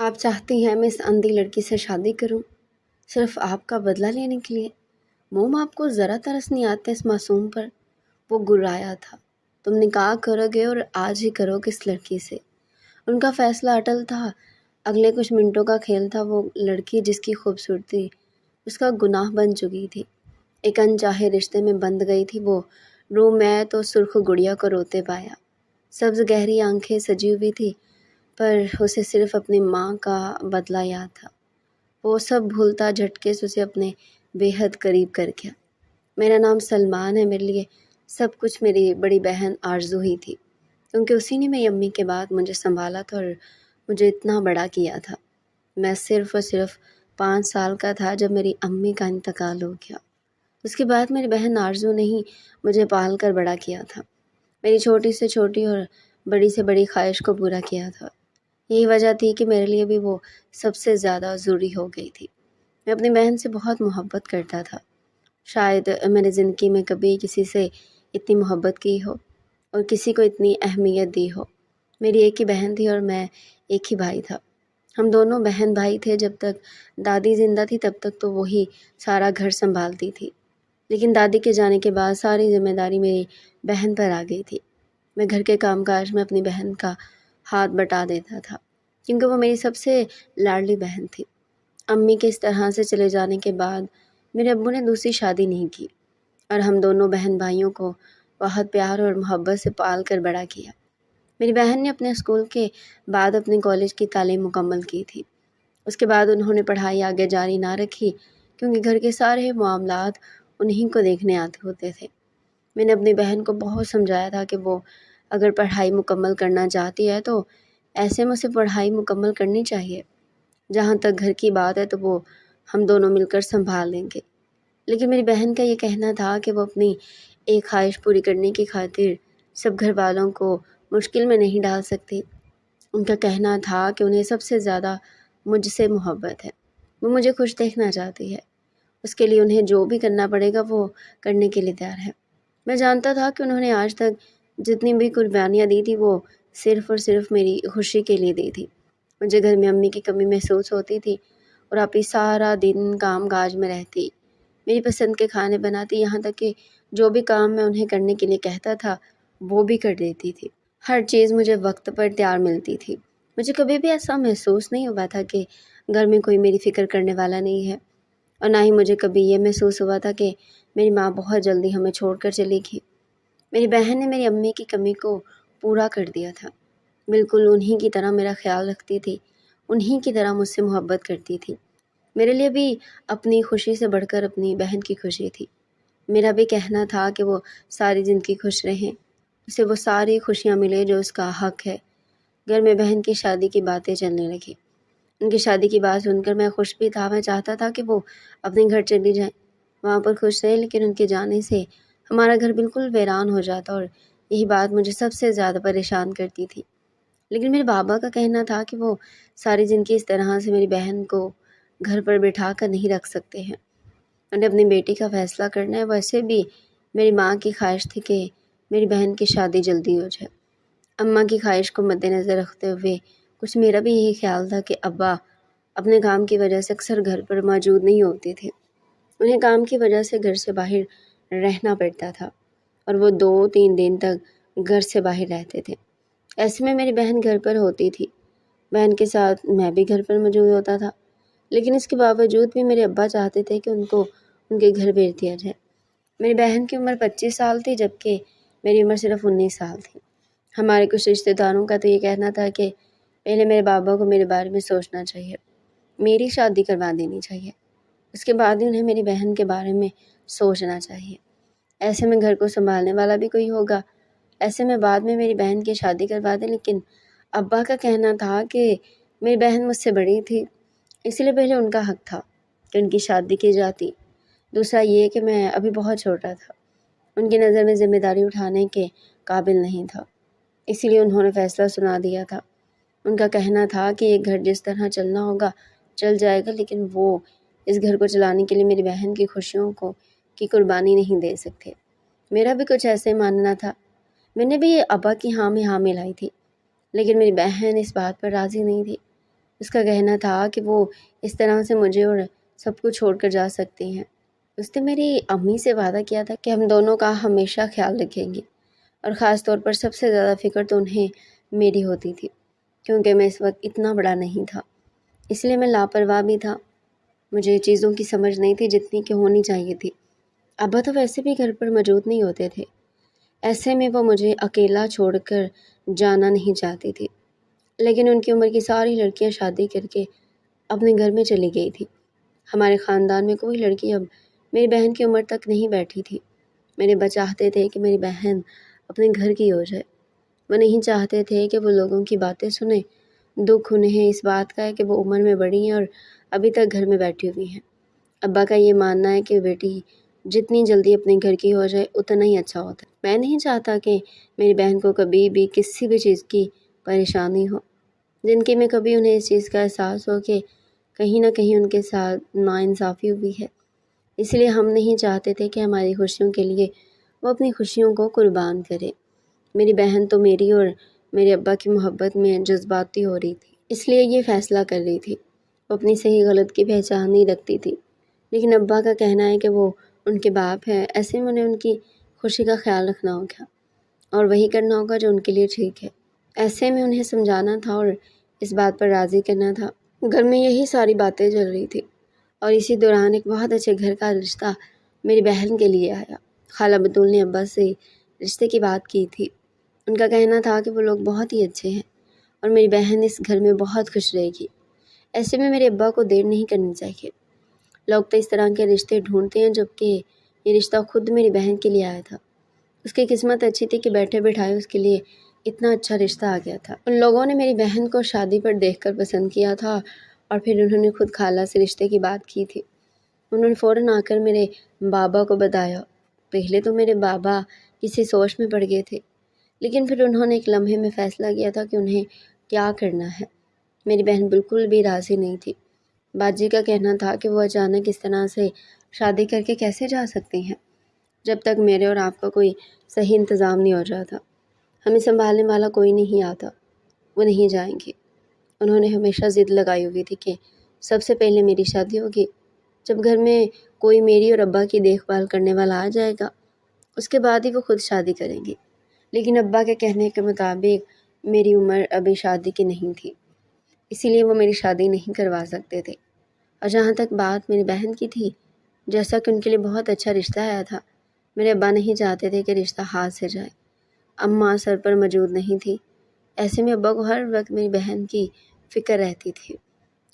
آپ چاہتی ہیں میں اس اندھی لڑکی سے شادی کروں صرف آپ کا بدلہ لینے کے لیے؟ موم آپ کو ذرا ترس نہیں آتا اس معصوم پر؟ وہ گرایا تھا۔ تم نکاح کرو گے اور آج ہی کرو گے اس لڑکی سے۔ ان کا فیصلہ اٹل تھا۔ اگلے کچھ منٹوں کا کھیل تھا۔ وہ لڑکی جس کی خوبصورتی اس کا گناہ بن چکی تھی، ایک انچاہے رشتے میں بندھ گئی تھی۔ وہ روم میں آئے تو سرخ گڑیا کو روتے پایا۔ سبز گہری آنکھیں سجی ہوئی تھی، پر اسے صرف اپنی ماں کا بدلہ یاد تھا۔ وہ سب بھولتا جھٹکے سے اسے اپنے بے حد قریب کر گیا۔ میرا نام سلمان ہے۔ میرے لیے سب کچھ میری بڑی بہن آرزو ہی تھی، کیونکہ اسی نے میری امی کے بعد مجھے سنبھالا تھا اور مجھے اتنا بڑا کیا تھا۔ میں صرف اور صرف 5 سال کا تھا جب میری امی کا انتقال ہو گیا۔ اس کے بعد میری بہن آرزو نے ہی مجھے پال کر بڑا کیا تھا، میری چھوٹی سے چھوٹی اور بڑی سے بڑی خواہش کو پورا کیا تھا۔ یہی وجہ تھی کہ میرے لیے بھی وہ سب سے زیادہ ضروری ہو گئی تھی۔ میں اپنی بہن سے بہت محبت کرتا تھا۔ شاید میں نے زندگی میں کبھی کسی سے اتنی محبت کی ہو اور کسی کو اتنی اہمیت دی ہو۔ میری ایک ہی بہن تھی اور میں ایک ہی بھائی تھا۔ ہم دونوں بہن بھائی تھے۔ جب تک دادی زندہ تھی تب تک تو وہی سارا گھر سنبھالتی تھی، لیکن دادی کے جانے کے بعد ساری ذمہ داری میری بہن پر آ گئی تھی۔ میں گھر کے کام کاج میں اپنی بہن کا ہاتھ بٹا دیتا تھا، کیونکہ وہ میری سب سے لاڈلی بہن تھی۔ امی کے اس طرح سے چلے جانے کے بعد میرے ابو نے دوسری شادی نہیں کی اور ہم دونوں بہن بھائیوں کو بہت پیار اور محبت سے پال کر بڑا کیا۔ میری بہن نے اپنے اسکول کے بعد اپنے کالج کی تعلیم مکمل کی تھی۔ اس کے بعد انہوں نے پڑھائی آگے جاری نہ رکھی، کیونکہ گھر کے سارے معاملات انہیں کو دیکھنے آتے ہوتے تھے۔ میں نے اپنی بہن کو بہت سمجھایا تھا کہ وہ اگر پڑھائی مکمل کرنا چاہتی ہے تو ایسے میں اسے پڑھائی مکمل کرنی چاہیے۔ جہاں تک گھر کی بات ہے تو وہ ہم دونوں مل کر سنبھال لیں گے۔ لیکن میری بہن کا یہ کہنا تھا کہ وہ اپنی ایک خواہش پوری کرنے کی خاطر سب گھر والوں کو مشکل میں نہیں ڈال سکتی۔ ان کا کہنا تھا کہ انہیں سب سے زیادہ مجھ سے محبت ہے۔ وہ مجھے خوش دیکھنا چاہتی ہے۔ اس کے لیے انہیں جو بھی کرنا پڑے گا وہ کرنے کے لیے تیار ہے۔ میں جانتا تھا کہ انہوں نے آج تک جتنی بھی قربانیاں دی تھی وہ صرف اور صرف میری خوشی کے لیے دی تھی۔ مجھے گھر میں امی کی کمی محسوس ہوتی تھی اور آپی سارا دن کام کاج میں رہتی، میری پسند کے کھانے بناتی، یہاں تک کہ جو بھی کام میں انہیں کرنے کے لیے کہتا تھا وہ بھی کر دیتی تھی۔ ہر چیز مجھے وقت پر تیار ملتی تھی۔ مجھے کبھی بھی ایسا محسوس نہیں ہوا تھا کہ گھر میں کوئی میری فکر کرنے والا نہیں ہے، اور نہ ہی مجھے کبھی یہ محسوس ہوا تھا کہ میری ماں بہت جلدی ہمیں چھوڑ کر چلی گئی۔ میری بہن نے میری امی کی کمی کو پورا کر دیا تھا۔ بالکل انہی کی طرح میرا خیال رکھتی تھی، انہی کی طرح مجھ سے محبت کرتی تھی۔ میرے لیے بھی اپنی خوشی سے بڑھ کر اپنی بہن کی خوشی تھی۔ میرا بھی کہنا تھا کہ وہ ساری زندگی خوش رہیں، اسے وہ ساری خوشیاں ملے جو اس کا حق ہے۔ گھر میں بہن کی شادی کی باتیں چلنے لگی۔ ان کی شادی کی بات سن کر میں خوش بھی تھا۔ میں چاہتا تھا کہ وہ اپنے گھر چلی جائیں، وہاں پر خوش رہیں، لیکن ان کے جانے سے ہمارا گھر بالکل ویران ہو جاتا اور یہی بات مجھے سب سے زیادہ پریشان کرتی تھی۔ لیکن میرے بابا کا کہنا تھا کہ وہ ساری زندگی اس طرح سے میری بہن کو گھر پر بٹھا کر نہیں رکھ سکتے ہیں، انہیں اپنی بیٹی کا فیصلہ کرنا ہے۔ ویسے بھی میری ماں کی خواہش تھی کہ میری بہن کی شادی جلدی ہو جائے۔ اماں کی خواہش کو مد نظر رکھتے ہوئے کچھ میرا بھی یہی خیال تھا کہ ابا اپنے کام کی وجہ سے اکثر گھر پر موجود نہیں ہوتے تھے، انہیں کام کی وجہ سے گھر سے باہر رہنا پڑتا تھا اور وہ 2-3 دن تک گھر سے باہر رہتے تھے۔ ایسے میں میری بہن گھر پر ہوتی تھی، بہن کے ساتھ میں بھی گھر پر موجود ہوتا تھا، لیکن اس کے باوجود بھی میرے ابا چاہتے تھے کہ ان کو ان کے گھر بھیج دیا جائے۔ میری بہن کی عمر 25 سال تھی جبکہ میری عمر صرف 19 سال تھی۔ ہمارے کچھ رشتہ داروں کا تو یہ کہنا تھا کہ پہلے میرے بابا کو میرے بارے میں سوچنا چاہیے، میری شادی کروا دینی چاہیے، اس کے بعد ہی انہیں میری بہن کے بارے میں سوچنا چاہیے۔ ایسے میں گھر کو سنبھالنے والا بھی کوئی ہوگا، ایسے میں بعد میں میری بہن کی شادی کروا دیں۔ لیکن ابا کا کہنا تھا کہ میری بہن مجھ سے بڑی تھی، اس لیے پہلے ان کا حق تھا کہ ان کی شادی کی جاتی۔ دوسرا یہ کہ میں ابھی بہت چھوٹا تھا، ان کی نظر میں ذمہ داری اٹھانے کے قابل نہیں تھا، اسی لیے انہوں نے فیصلہ سنا دیا تھا۔ ان کا کہنا تھا کہ یہ گھر جس طرح چلنا ہوگا چل جائے گا، لیکن وہ اس گھر کو چلانے کے لیے میری بہن کی خوشیوں کی قربانی نہیں دے سکتے۔ میرا بھی کچھ ایسے ماننا تھا۔ میں نے بھی ابا کی ہاں میں ہاں ملائی تھی، لیکن میری بہن اس بات پر راضی نہیں تھی۔ اس کا کہنا تھا کہ وہ اس طرح سے مجھے اور سب کو چھوڑ کر جا سکتی ہیں۔ اس نے میری امی سے وعدہ کیا تھا کہ ہم دونوں کا ہمیشہ خیال رکھیں گے، اور خاص طور پر سب سے زیادہ فکر تو انہیں میری ہوتی تھی، کیونکہ میں اس وقت اتنا بڑا نہیں تھا، اس لیے میں لاپرواہ بھی تھا۔ مجھے چیزوں کی سمجھ نہیں تھی جتنی کہ ہونی چاہیے تھی۔ ابا تو ویسے بھی گھر پر موجود نہیں ہوتے تھے، ایسے میں وہ مجھے اکیلا چھوڑ کر جانا نہیں چاہتی تھی، لیکن ان کی عمر کی ساری لڑکیاں شادی کر کے اپنے گھر میں چلی گئی تھی۔ ہمارے خاندان میں کوئی لڑکی اب میری بہن کی عمر تک نہیں بیٹھی تھی۔ میرے ابا چاہتے تھے کہ میری بہن اپنے گھر کی ہو جائے۔ وہ نہیں چاہتے تھے کہ وہ لوگوں کی باتیں سنیں۔ دکھ انہیں اس بات کا ہے کہ وہ عمر میں بڑی ہیں اور ابھی تک گھر میں بیٹھی ہوئی ہیں۔ ابا کا یہ ماننا ہے کہ بیٹی جتنی جلدی اپنے گھر کی ہو جائے اتنا ہی اچھا ہوتا ہے۔ میں نہیں چاہتا کہ میری بہن کو کبھی بھی کسی بھی چیز کی پریشانی ہو، جن کی میں کبھی انہیں اس چیز کا احساس ہو کہ کہیں نہ کہیں ان کے ساتھ ناانصافی ہوئی ہے۔ اس لیے ہم نہیں چاہتے تھے کہ ہماری خوشیوں کے لیے وہ اپنی خوشیوں کو قربان کرے۔ میری بہن تو میری اور میرے ابا کی محبت میں جذباتی ہو رہی تھی، اس لیے یہ فیصلہ کر رہی تھی۔ وہ اپنی صحیح غلط کی پہچان نہیں رکھتی تھی، لیکن ابا کا کہنا ہے کہ وہ ان کے باپ ہیں، ایسے میں انہیں ان کی خوشی کا خیال رکھنا ہوگا اور وہی کرنا ہوگا جو ان کے لیے ٹھیک ہے۔ ایسے میں انہیں سمجھانا تھا اور اس بات پر راضی کرنا تھا۔ گھر میں یہی ساری باتیں چل رہی تھی، اور اسی دوران ایک بہت اچھے گھر کا رشتہ میری بہن کے لیے آیا۔ خالہ بطول نے ابا سے رشتے کی بات کی تھی۔ ان کا کہنا تھا کہ وہ لوگ بہت ہی اچھے ہیں اور میری بہن اس گھر میں بہت خوش رہے گی۔ ایسے میں میرے ابا کو دیر نہیں کرنی چاہیے۔ لوگ تو اس طرح کے رشتے ڈھونڈتے ہیں، جبکہ یہ رشتہ خود میری بہن کے لیے آیا تھا۔ اس کی قسمت اچھی تھی کہ بیٹھے بٹھائے اس کے لیے اتنا اچھا رشتہ آ گیا تھا۔ ان لوگوں نے میری بہن کو شادی پر دیکھ کر پسند کیا تھا اور پھر انہوں نے خود خالہ سے رشتے کی بات کی تھی۔ انہوں نے فوراً آ کر میرے بابا کو بتایا۔ پہلے تو میرے بابا کسی سوچ میں پڑ گئے تھے، لیکن پھر انہوں نے ایک لمحے میں فیصلہ کیا تھا کہ انہیں کیا کرنا ہے۔ میری بہن بالکل بھی راضی نہیں تھی۔ باجی کا کہنا تھا کہ وہ اچانک اس طرح سے شادی کر کے کیسے جا سکتی ہیں، جب تک میرے اور آپ کا کوئی صحیح انتظام نہیں ہو جاتا، ہمیں سنبھالنے والا کوئی نہیں آتا، وہ نہیں جائیں گی۔ انہوں نے ہمیشہ ضد لگائی ہوئی تھی کہ سب سے پہلے میری شادی ہوگی، جب گھر میں کوئی میری اور ابا کی دیکھ بھال کرنے والا آ جائے گا، اس کے بعد ہی وہ خود شادی کریں گی۔ لیکن ابا کے کہنے کے مطابق میری عمر ابھی شادی کی نہیں تھی، اسی لیے وہ میری شادی نہیں کروا سکتے تھے۔ اور جہاں تک بات میری بہن کی تھی، جیسا کہ ان کے لیے بہت اچھا رشتہ آیا تھا، میرے ابا نہیں چاہتے تھے کہ رشتہ ہاتھ سے جائے۔ اماں سر پر موجود نہیں تھی، ایسے میں ابا کو ہر وقت میری بہن کی فکر رہتی تھی۔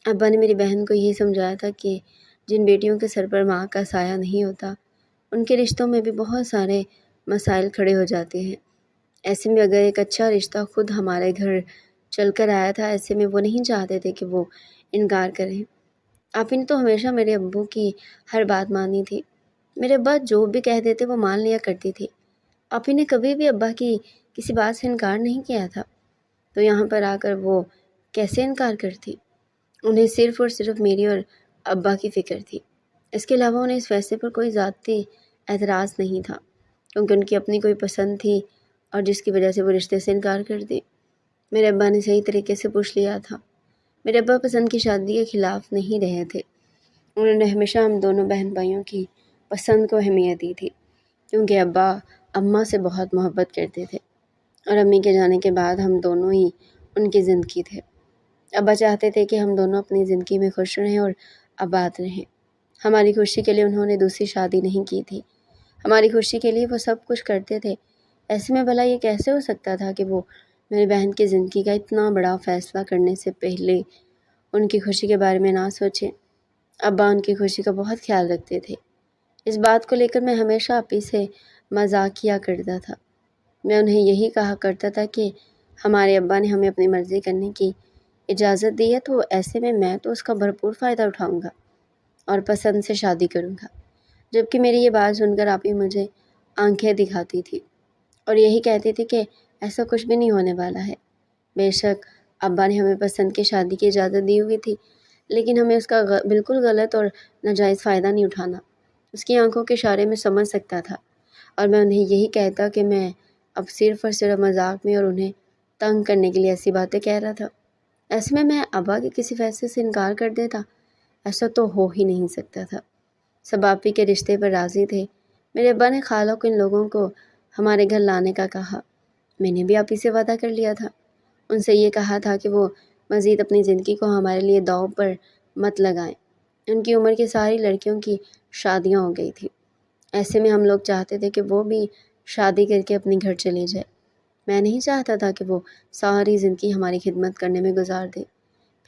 ابا نے میری بہن کو یہی سمجھایا تھا کہ جن بیٹیوں کے سر پر ماں کا سایہ نہیں ہوتا، ان کے رشتوں میں بھی بہت سارے مسائل کھڑے ہو جاتے ہیں۔ ایسے میں اگر ایک اچھا رشتہ خود ہمارے گھر چل کر آیا تھا، ایسے میں وہ نہیں چاہتے تھے کہ وہ انکار کریں۔ آپ نے تو ہمیشہ میرے ابو کی ہر بات مانی تھی۔ میرے ابا جو بھی کہہ دیتے وہ مان لیا کرتی تھی۔ آپ نے کبھی بھی ابا کی کسی بات سے انکار نہیں کیا تھا، تو یہاں پر آ کر وہ کیسے انکار کرتی؟ انہیں صرف اور صرف میری اور ابا کی فکر تھی۔ اس کے علاوہ انہیں اس فیصلے پر کوئی ذاتی اعتراض نہیں تھا، کیونکہ ان کی اپنی کوئی پسند تھی اور جس کی وجہ سے وہ رشتے سے انکار کر دی۔ میرے ابا نے صحیح طریقے سے پوچھ لیا تھا۔ میرے ابا پسند کی شادی کے خلاف نہیں رہے تھے۔ انہوں نے ہمیشہ ہم دونوں بہن بھائیوں کی پسند کو اہمیت دی تھی، کیونکہ ابا اماں سے بہت محبت کرتے تھے اور امی کے جانے کے بعد ہم دونوں ہی ان کی زندگی تھے۔ ابا چاہتے تھے کہ ہم دونوں اپنی زندگی میں خوش رہیں اور آباد رہیں۔ ہماری خوشی کے لیے انہوں نے دوسری شادی نہیں کی تھی۔ ہماری خوشی کے لیے وہ سب کچھ کرتے تھے۔ ایسے میں بھلا یہ کیسے ہو سکتا تھا کہ وہ میری بہن کی زندگی کا اتنا بڑا فیصلہ کرنے سے پہلے ان کی خوشی کے بارے میں نہ سوچیں۔ ابا ان کی خوشی کا بہت خیال رکھتے تھے۔ اس بات کو لے کر میں ہمیشہ اپی سے مذاق کیا کرتا تھا۔ میں انہیں یہی کہا کرتا تھا کہ ہمارے ابا نے ہمیں اپنی مرضی کرنے کی اجازت دی ہے، تو ایسے میں تو اس کا بھرپور فائدہ اٹھاؤں گا اور پسند سے شادی کروں گا۔ جبکہ میری یہ بات سن کر آپی مجھے آنکھیں دکھاتی تھی اور یہی کہتی تھی کہ ایسا کچھ بھی نہیں ہونے والا ہے۔ بے شک ابا نے ہمیں پسند کی شادی کی اجازت دی ہوئی تھی، لیکن ہمیں اس کا بالکل غلط اور ناجائز فائدہ نہیں اٹھانا۔ اس کی آنکھوں کے اشارے میں سمجھ سکتا تھا، اور میں انہیں یہی کہتا کہ میں اب صرف اور صرف مذاق میں اور انہیں تنگ کرنے کے لیے ایسی باتیں کہہ رہا تھا۔ ایسے میں ابا کے کسی فیصلے سے انکار کر دیتا؟ ایسا تو ہو ہی نہیں سکتا تھا۔ سب آپی کے رشتے پر راضی تھے۔ میرے ابا نے خالہ کو ان لوگوں کو ہمارے گھر لانے کا کہا۔ میں نے بھی آپی سے وعدہ کر لیا تھا، ان سے یہ کہا تھا کہ وہ مزید اپنی زندگی کو ہمارے لیے داؤ پر مت لگائیں۔ ان کی عمر کی ساری لڑکیوں کی شادیاں ہو گئی تھی، ایسے میں ہم لوگ چاہتے تھے کہ وہ بھی شادی کر کے اپنے گھر چلے جائے۔ میں نہیں چاہتا تھا کہ وہ ساری زندگی ہماری خدمت کرنے میں گزار دے،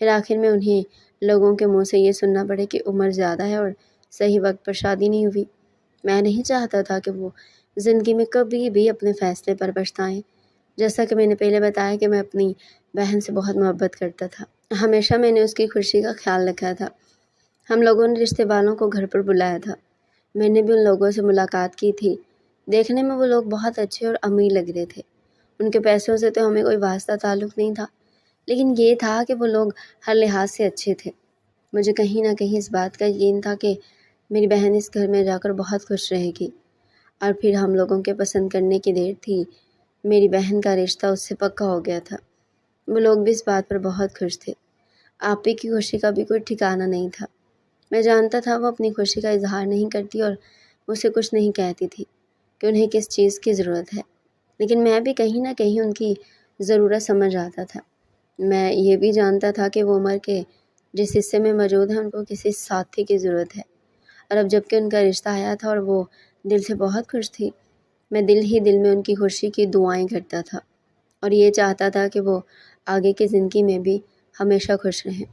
پھر آخر میں انہیں لوگوں کے منہ سے یہ سننا پڑے کہ عمر زیادہ ہے اور صحیح وقت پر شادی نہیں ہوئی۔ میں نہیں چاہتا تھا کہ وہ زندگی میں کبھی بھی اپنے فیصلے پر پچھتائیں۔ جیسا کہ میں نے پہلے بتایا کہ میں اپنی بہن سے بہت محبت کرتا تھا، ہمیشہ میں نے اس کی خوشی کا خیال رکھا تھا۔ ہم لوگوں نے رشتے والوں کو گھر پر بلایا تھا، میں نے بھی ان لوگوں سے ملاقات کی تھی۔ دیکھنے میں وہ لوگ بہت اچھے اور امیر لگ رہے تھے، ان کے پیسوں سے تو ہمیں کوئی واسطہ تعلق نہیں تھا، لیکن یہ تھا کہ وہ لوگ ہر لحاظ سے اچھے تھے۔ مجھے کہیں نہ کہیں اس بات کا یقین تھا کہ میری بہن اس گھر میں جا کر بہت خوش رہے گی، اور پھر ہم لوگوں کے پسند کرنے کی دیر تھی، میری بہن کا رشتہ اس سے پکا ہو گیا تھا۔ وہ لوگ بھی اس بات پر بہت خوش تھے۔ آپی کی خوشی کا بھی کوئی ٹھکانہ نہیں تھا۔ میں جانتا تھا وہ اپنی خوشی کا اظہار نہیں کرتی اور مجھ سے کچھ نہیں کہتی تھی کہ انہیں کس چیز کی ضرورت ہے، لیکن میں بھی کہیں نہ کہیں ان کی ضرورت سمجھ آتا تھا۔ میں یہ بھی جانتا تھا کہ وہ عمر کے جس حصے میں موجود ہیں ان کو کسی ساتھی کی ضرورت ہے، اور اب جب کہ ان کا رشتہ آیا تھا اور وہ دل سے بہت خوش تھی، میں دل ہی دل میں ان کی خوشی کی دعائیں کرتا تھا اور یہ چاہتا تھا کہ وہ آگے کی زندگی میں بھی ہمیشہ خوش رہیں۔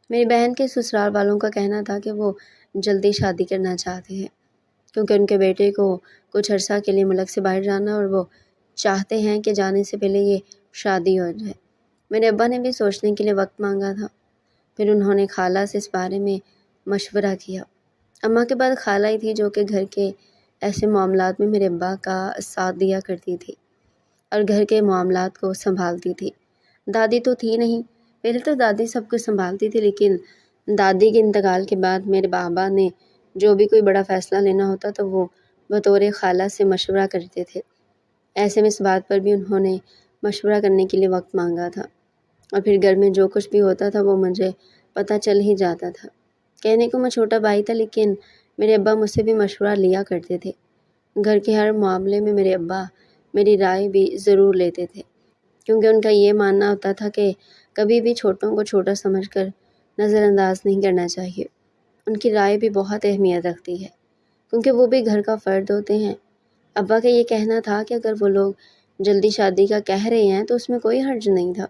میری بہن کے سسرال والوں کا کہنا تھا کہ وہ جلدی شادی کرنا چاہتے ہیں، کیونکہ ان کے بیٹے کو کچھ عرصہ کے لیے ملک سے باہر جانا اور وہ چاہتے ہیں کہ جانے سے پہلے یہ شادی ہو جائے۔ میرے ابا نے بھی سوچنے کے لیے وقت مانگا تھا، پھر انہوں نے خالہ سے اس بارے میں مشورہ کیا۔ اماں کے بعد خالہ ہی تھی جو کہ گھر کے ایسے معاملات میں میرے ابا کا ساتھ دیا کرتی تھی اور گھر کے معاملات کو سنبھالتی تھی۔ دادی تو تھی نہیں، پہلے تو دادی سب کچھ سنبھالتی تھی، لیکن دادی کے انتقال کے بعد میرے بابا نے جو بھی کوئی بڑا فیصلہ لینا ہوتا تو وہ بطور خالہ سے مشورہ کرتے تھے۔ ایسے میں اس بات پر بھی انہوں نے مشورہ کرنے کے لیے وقت مانگا تھا، اور پھر گھر میں جو کچھ بھی ہوتا تھا وہ مجھے پتہ چل ہی جاتا تھا۔ کہنے کو میں چھوٹا بھائی تھا، لیکن میرے ابا مجھ سے بھی مشورہ لیا کرتے تھے۔ گھر کے ہر معاملے میں میرے ابا میری رائے بھی ضرور لیتے تھے، کیونکہ ان کا یہ ماننا ہوتا تھا کہ کبھی بھی چھوٹوں کو چھوٹا سمجھ کر نظر انداز نہیں کرنا چاہیے۔ ان کی رائے بھی بہت اہمیت رکھتی ہے، کیونکہ وہ بھی گھر کا فرد ہوتے ہیں۔ ابا کا یہ کہنا تھا کہ اگر وہ لوگ جلدی شادی کا کہہ رہے ہیں تو اس میں کوئی حرج نہیں تھا،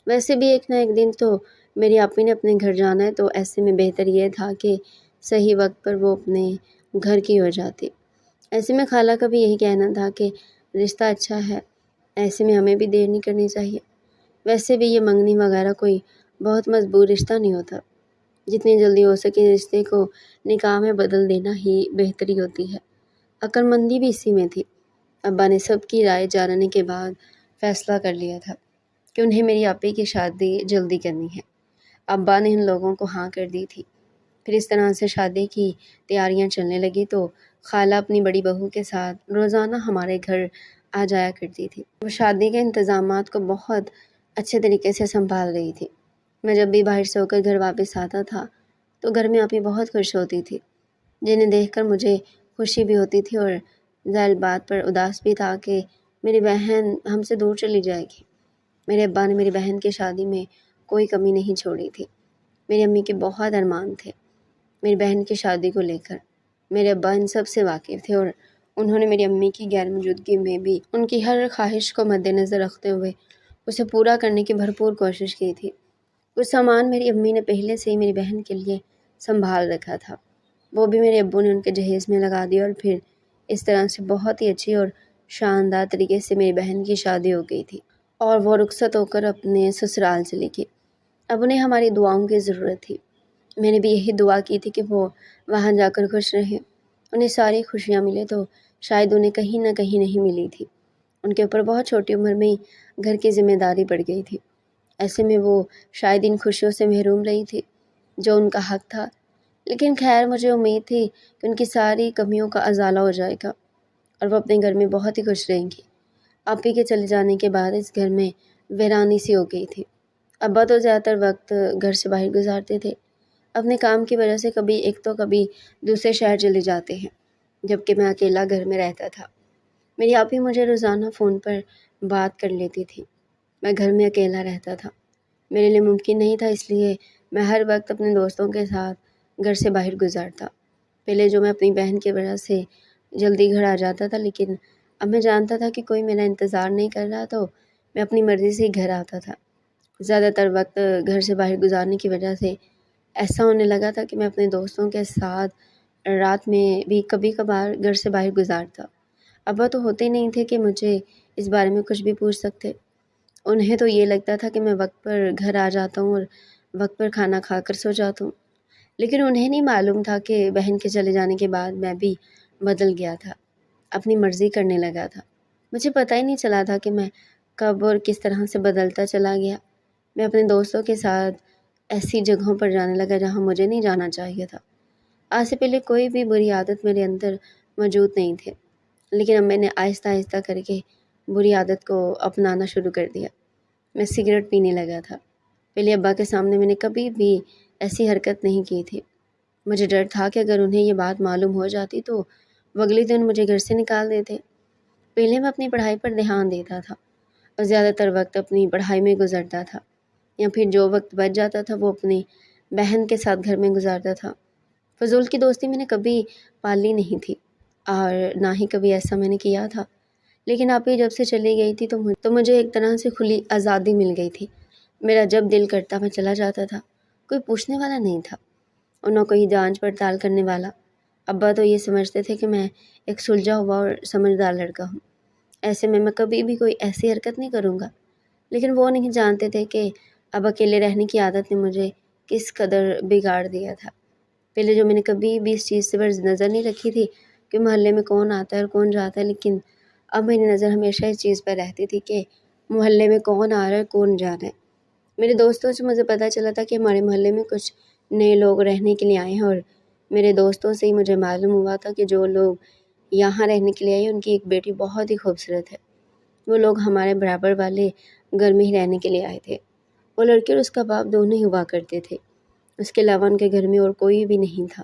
ویسے بھی ایک نہ ایک دن تو میری آپی نے اپنے گھر جانا ہے، تو ایسے میں بہتر یہ تھا کہ صحیح وقت پر وہ اپنے گھر کی ہو جاتی۔ ایسے میں خالہ کا بھی یہی کہنا تھا کہ رشتہ اچھا ہے، ایسے میں ہمیں بھی دیر نہیں کرنی چاہیے۔ ویسے بھی یہ منگنی وغیرہ کوئی بہت مضبوط رشتہ نہیں ہوتا، جتنی جلدی ہو سکے رشتے کو نکاح میں بدل دینا ہی بہتری ہوتی ہے۔ عقل مندی بھی اسی میں تھی۔ ابا نے سب کی رائے جاننے کے بعد فیصلہ کر لیا تھا کہ انہیں میری آپی کی شادی جلدی کرنی ہے۔ ابا نے ان لوگوں کو ہاں کر دی تھی۔ پھر اس طرح سے شادی کی تیاریاں چلنے لگی تو خالہ اپنی بڑی بہو کے ساتھ روزانہ ہمارے گھر آ جایا کرتی تھی۔ وہ شادی کے انتظامات کو بہت اچھے طریقے سے سنبھال رہی تھی۔ میں جب بھی باہر سے ہو کر گھر واپس آتا تھا تو گھر میں آپی بہت خوش ہوتی تھی، جنہیں دیکھ کر مجھے خوشی بھی ہوتی تھی اور ظاہر بات پر اداس بھی تھا کہ میری بہن ہم سے دور چلی جائے گی۔ میرے ابا نے میری بہن کی شادی میں کوئی کمی نہیں چھوڑی تھی۔ میری امی کے بہت ارمان تھے میری بہن کی شادی کو لے کر۔ میرے ابا ان سب سے واقف تھے اور انہوں نے میری امی کی غیر موجودگی میں بھی ان کی ہر خواہش کو مد نظر رکھتے ہوئے اسے پورا کرنے کی بھرپور کوشش کی تھی۔ کچھ سامان میری امی نے پہلے سے ہی میری بہن کے لیے سنبھال رکھا تھا، وہ بھی میرے ابو نے ان کے جہیز میں لگا دیا، اور پھر اس طرح سے بہت ہی اچھی اور شاندار طریقے سے میری بہن کی شادی ہو گئی تھی اور وہ رخصت ہو کر اپنے سسرال چلی گئی۔ اب انہیں ہماری دعاؤں کی ضرورت تھی۔ میں نے بھی یہی دعا کی تھی کہ وہ وہاں جا کر خوش رہیں۔ انہیں ساری خوشیاں ملے تو شاید انہیں کہیں نہ کہیں نہیں ملی تھی۔ ان کے اوپر بہت چھوٹی عمر میں ہی گھر کی ذمہ داری پڑ گئی تھی، ایسے میں وہ شاید ان خوشیوں سے محروم رہی تھی جو ان کا حق تھا، لیکن خیر مجھے امید تھی کہ ان کی ساری کمیوں کا ازالہ ہو جائے گا اور وہ اپنے گھر میں بہت ہی خوش رہیں گی۔ آپی کے چلے جانے کے بعد اس گھر میں ویرانی سی ہو گئی تھی ابا تو زیادہ تر وقت گھر سے باہر گزارتے تھے، اپنے کام کی وجہ سے کبھی ایک تو کبھی دوسرے شہر چلے جاتے ہیں، جبکہ میں اکیلا گھر میں رہتا تھا۔ میری آپی مجھے روزانہ فون پر بات کر لیتی تھی، میں گھر میں اکیلا رہتا تھا، میرے لیے ممکن نہیں تھا، اس لیے میں ہر وقت اپنے دوستوں کے ساتھ گھر سے باہر گزارتا۔ پہلے جو میں اپنی بہن کی وجہ سے جلدی گھر آ جاتا تھا، لیکن اب میں جانتا تھا کہ کوئی میرا انتظار نہیں کر رہا، تو میں اپنی مرضی سے ہی گھر آتا تھا۔ زیادہ تر وقت گھر سے باہر گزارنے کی وجہ سے ایسا ہونے لگا تھا کہ میں اپنے دوستوں کے ساتھ رات میں بھی کبھی کبھار گھر سے باہر گزارتا۔ ابا تو ہوتے نہیں تھے کہ مجھے اس بارے میں کچھ بھی پوچھ سکتے، انہیں تو یہ لگتا تھا کہ میں وقت پر گھر آ جاتا ہوں اور وقت پر کھانا کھا کر سو جاتا ہوں، لیکن انہیں نہیں معلوم تھا کہ بہن کے چلے جانے کے بعد میں بھی بدل گیا تھا، اپنی مرضی کرنے لگا تھا۔ مجھے پتہ ہی نہیں چلا تھا کہ میں کب اور کس طرح سے بدلتا چلا گیا۔ میں اپنے دوستوں کے ساتھ ایسی جگہوں پر جانے لگا جہاں مجھے نہیں جانا چاہیے تھا۔ آج سے پہلے کوئی بھی بری عادت میرے اندر موجود نہیں تھے، لیکن اب میں نے آہستہ آہستہ کر کے بری عادت کو اپنانا شروع کر دیا۔ میں سگریٹ پینے لگا تھا۔ پہلے ابا کے سامنے میں نے کبھی بھی ایسی حرکت نہیں کی تھی۔ مجھے ڈر تھا کہ اگر انہیں یہ بات معلوم ہو جاتی تو وہ اگلے دن مجھے گھر سے نکال دیتے۔ پہلے میں اپنی پڑھائی پر دھیان دیتا تھا اور زیادہ تر وقت اپنی پڑھائی میں گزرتا تھا، یا پھر جو وقت بچ جاتا تھا وہ اپنی بہن کے ساتھ گھر میں گزارتا تھا۔ فضول کی دوستی میں نے کبھی پالی نہیں تھی اور نہ ہی کبھی ایسا میں نے کیا تھا، لیکن آپ ہی جب سے چلی گئی تھی تو مجھے ایک طرح سے کھلی آزادی مل گئی تھی۔ میرا جب دل کرتا میں چلا جاتا تھا، کوئی پوچھنے والا نہیں تھا اور نہ کوئی جانچ پڑتال کرنے والا۔ ابا تو یہ سمجھتے تھے کہ میں ایک سلجھا ہوا اور سمجھدار لڑکا ہوں، ایسے میں کبھی بھی کوئی ایسی حرکت نہیں کروں گا، لیکن وہ نہیں جانتے تھے کہ اب اکیلے رہنے کی عادت نے مجھے کس قدر بگاڑ دیا تھا۔ پہلے جو میں نے کبھی بھی اس چیز سے بس نظر نہیں رکھی تھی کہ محلے میں کون آتا ہے اور کون جاتا ہے، لیکن اب میری نظر ہمیشہ اس چیز پر رہتی تھی کہ محلے میں کون آ رہا ہے کون جا رہا ہے۔ میرے دوستوں سے مجھے پتہ چلا تھا کہ ہمارے محلے میں کچھ نئے لوگ رہنے کے لیے آئے ہیں، اور میرے دوستوں سے ہی مجھے معلوم ہوا تھا کہ جو لوگ یہاں رہنے کے لیے آئے ہیں ان کی ایک بیٹی بہت ہی خوبصورت ہے۔ وہ لوگ ہمارے برابر والے گھر میں ہی رہنے کے لیے آئے تھے۔ وہ لڑکی اور اس کا باپ دونوں ہی ہوا کرتے تھے، اس کے علاوہ ان کے گھر میں اور کوئی بھی نہیں تھا۔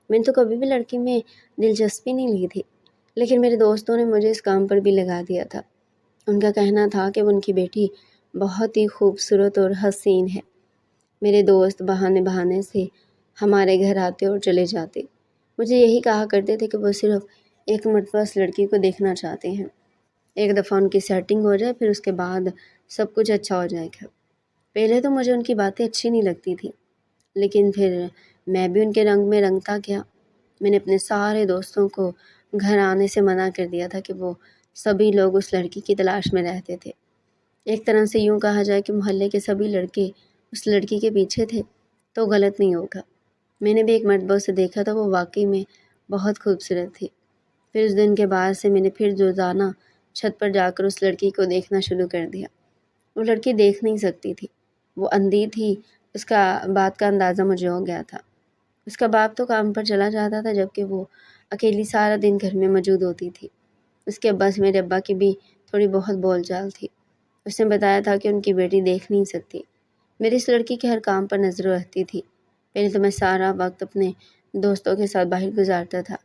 میں نے تو کبھی بھی لڑکی میں دلچسپی نہیں لی تھی، لیکن میرے دوستوں نے مجھے اس کام پر بھی لگا دیا تھا۔ ان کا کہنا تھا کہ وہ ان کی بیٹی بہت ہی خوبصورت اور حسین ہے۔ میرے دوست بہانے بہانے سے ہمارے گھر آتے اور چلے جاتے، مجھے یہی کہا کرتے تھے کہ وہ صرف ایک مرتبہ اس لڑکی کو دیکھنا چاہتے ہیں، ایک دفعہ ان کی سیٹنگ ہو جائے پھر اس کے بعد سب کچھ اچھا ہو جائے گا۔ پہلے تو مجھے ان کی باتیں اچھی نہیں لگتی تھی، لیکن پھر میں بھی ان کے رنگ میں رنگتا گیا۔ میں نے اپنے سارے دوستوں کو گھر آنے سے منع کر دیا تھا کہ وہ سبھی لوگ اس لڑکی کی تلاش میں رہتے تھے۔ ایک طرح سے یوں کہا جائے کہ محلے کے سبھی لڑکے اس لڑکی کے پیچھے تھے تو غلط نہیں ہوگا۔ میں نے بھی ایک مرتبہ اسے دیکھا تھا، وہ واقعی میں بہت خوبصورت تھی۔ پھر اس دن کے بعد سے میں نے پھر روزانہ چھت پر جا کر اس لڑکی کو دیکھنا شروع کر دیا۔ وہ لڑکی دیکھ نہیں سکتی تھی، وہ اندھی تھی، اس کا بات کا اندازہ مجھے ہو گیا تھا۔ اس کا باپ تو کام پر چلا جاتا تھا جبکہ وہ اکیلی سارا دن گھر میں موجود ہوتی تھی۔ اس کے ابا سے میرے ابا کی بھی تھوڑی بہت بول چال تھی۔ اس نے بتایا تھا کہ ان کی بیٹی دیکھ نہیں سکتی۔ میری اس لڑکی کے ہر کام پر نظر رہتی تھی۔ پہلے تو میں سارا وقت اپنے دوستوں کے ساتھ باہر گزارتا تھا،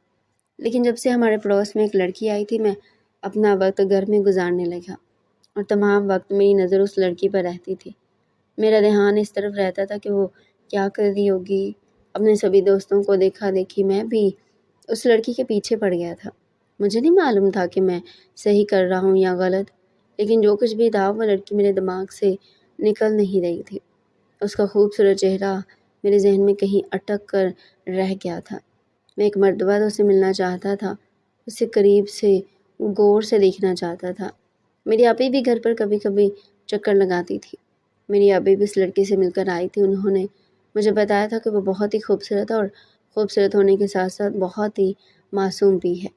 لیکن جب سے ہمارے پڑوس میں ایک لڑکی آئی تھی میں اپنا وقت گھر میں گزارنے لگا اور تمام وقت میری نظر اس لڑکی پر رہتی تھی۔ میرا دھیان اس طرف رہتا تھا کہ وہ کیا کر رہی ہوگی۔ اپنے سبھی دوستوں کو دیکھا دیکھی میں بھی اس لڑکی کے پیچھے پڑ گیا تھا۔ مجھے نہیں معلوم تھا کہ میں صحیح کر رہا ہوں یا غلط، لیکن جو کچھ بھی تھا وہ لڑکی میرے دماغ سے نکل نہیں رہی تھی۔ اس کا خوبصورت چہرہ میرے ذہن میں کہیں اٹک کر رہ گیا تھا۔ میں ایک مرتبہ تو اسے ملنا چاہتا تھا، اسے قریب سے غور سے دیکھنا چاہتا تھا۔ میری آپی بھی گھر پر کبھی کبھی چکر لگاتی تھی۔ میری آپی بھی اس لڑکی سے مل کر آئی تھی۔ انہوں نے مجھے بتایا تھا کہ وہ بہت ہی خوبصورت اور خوبصورت ہونے کے ساتھ ساتھ بہت ہی معصوم بھی ہے،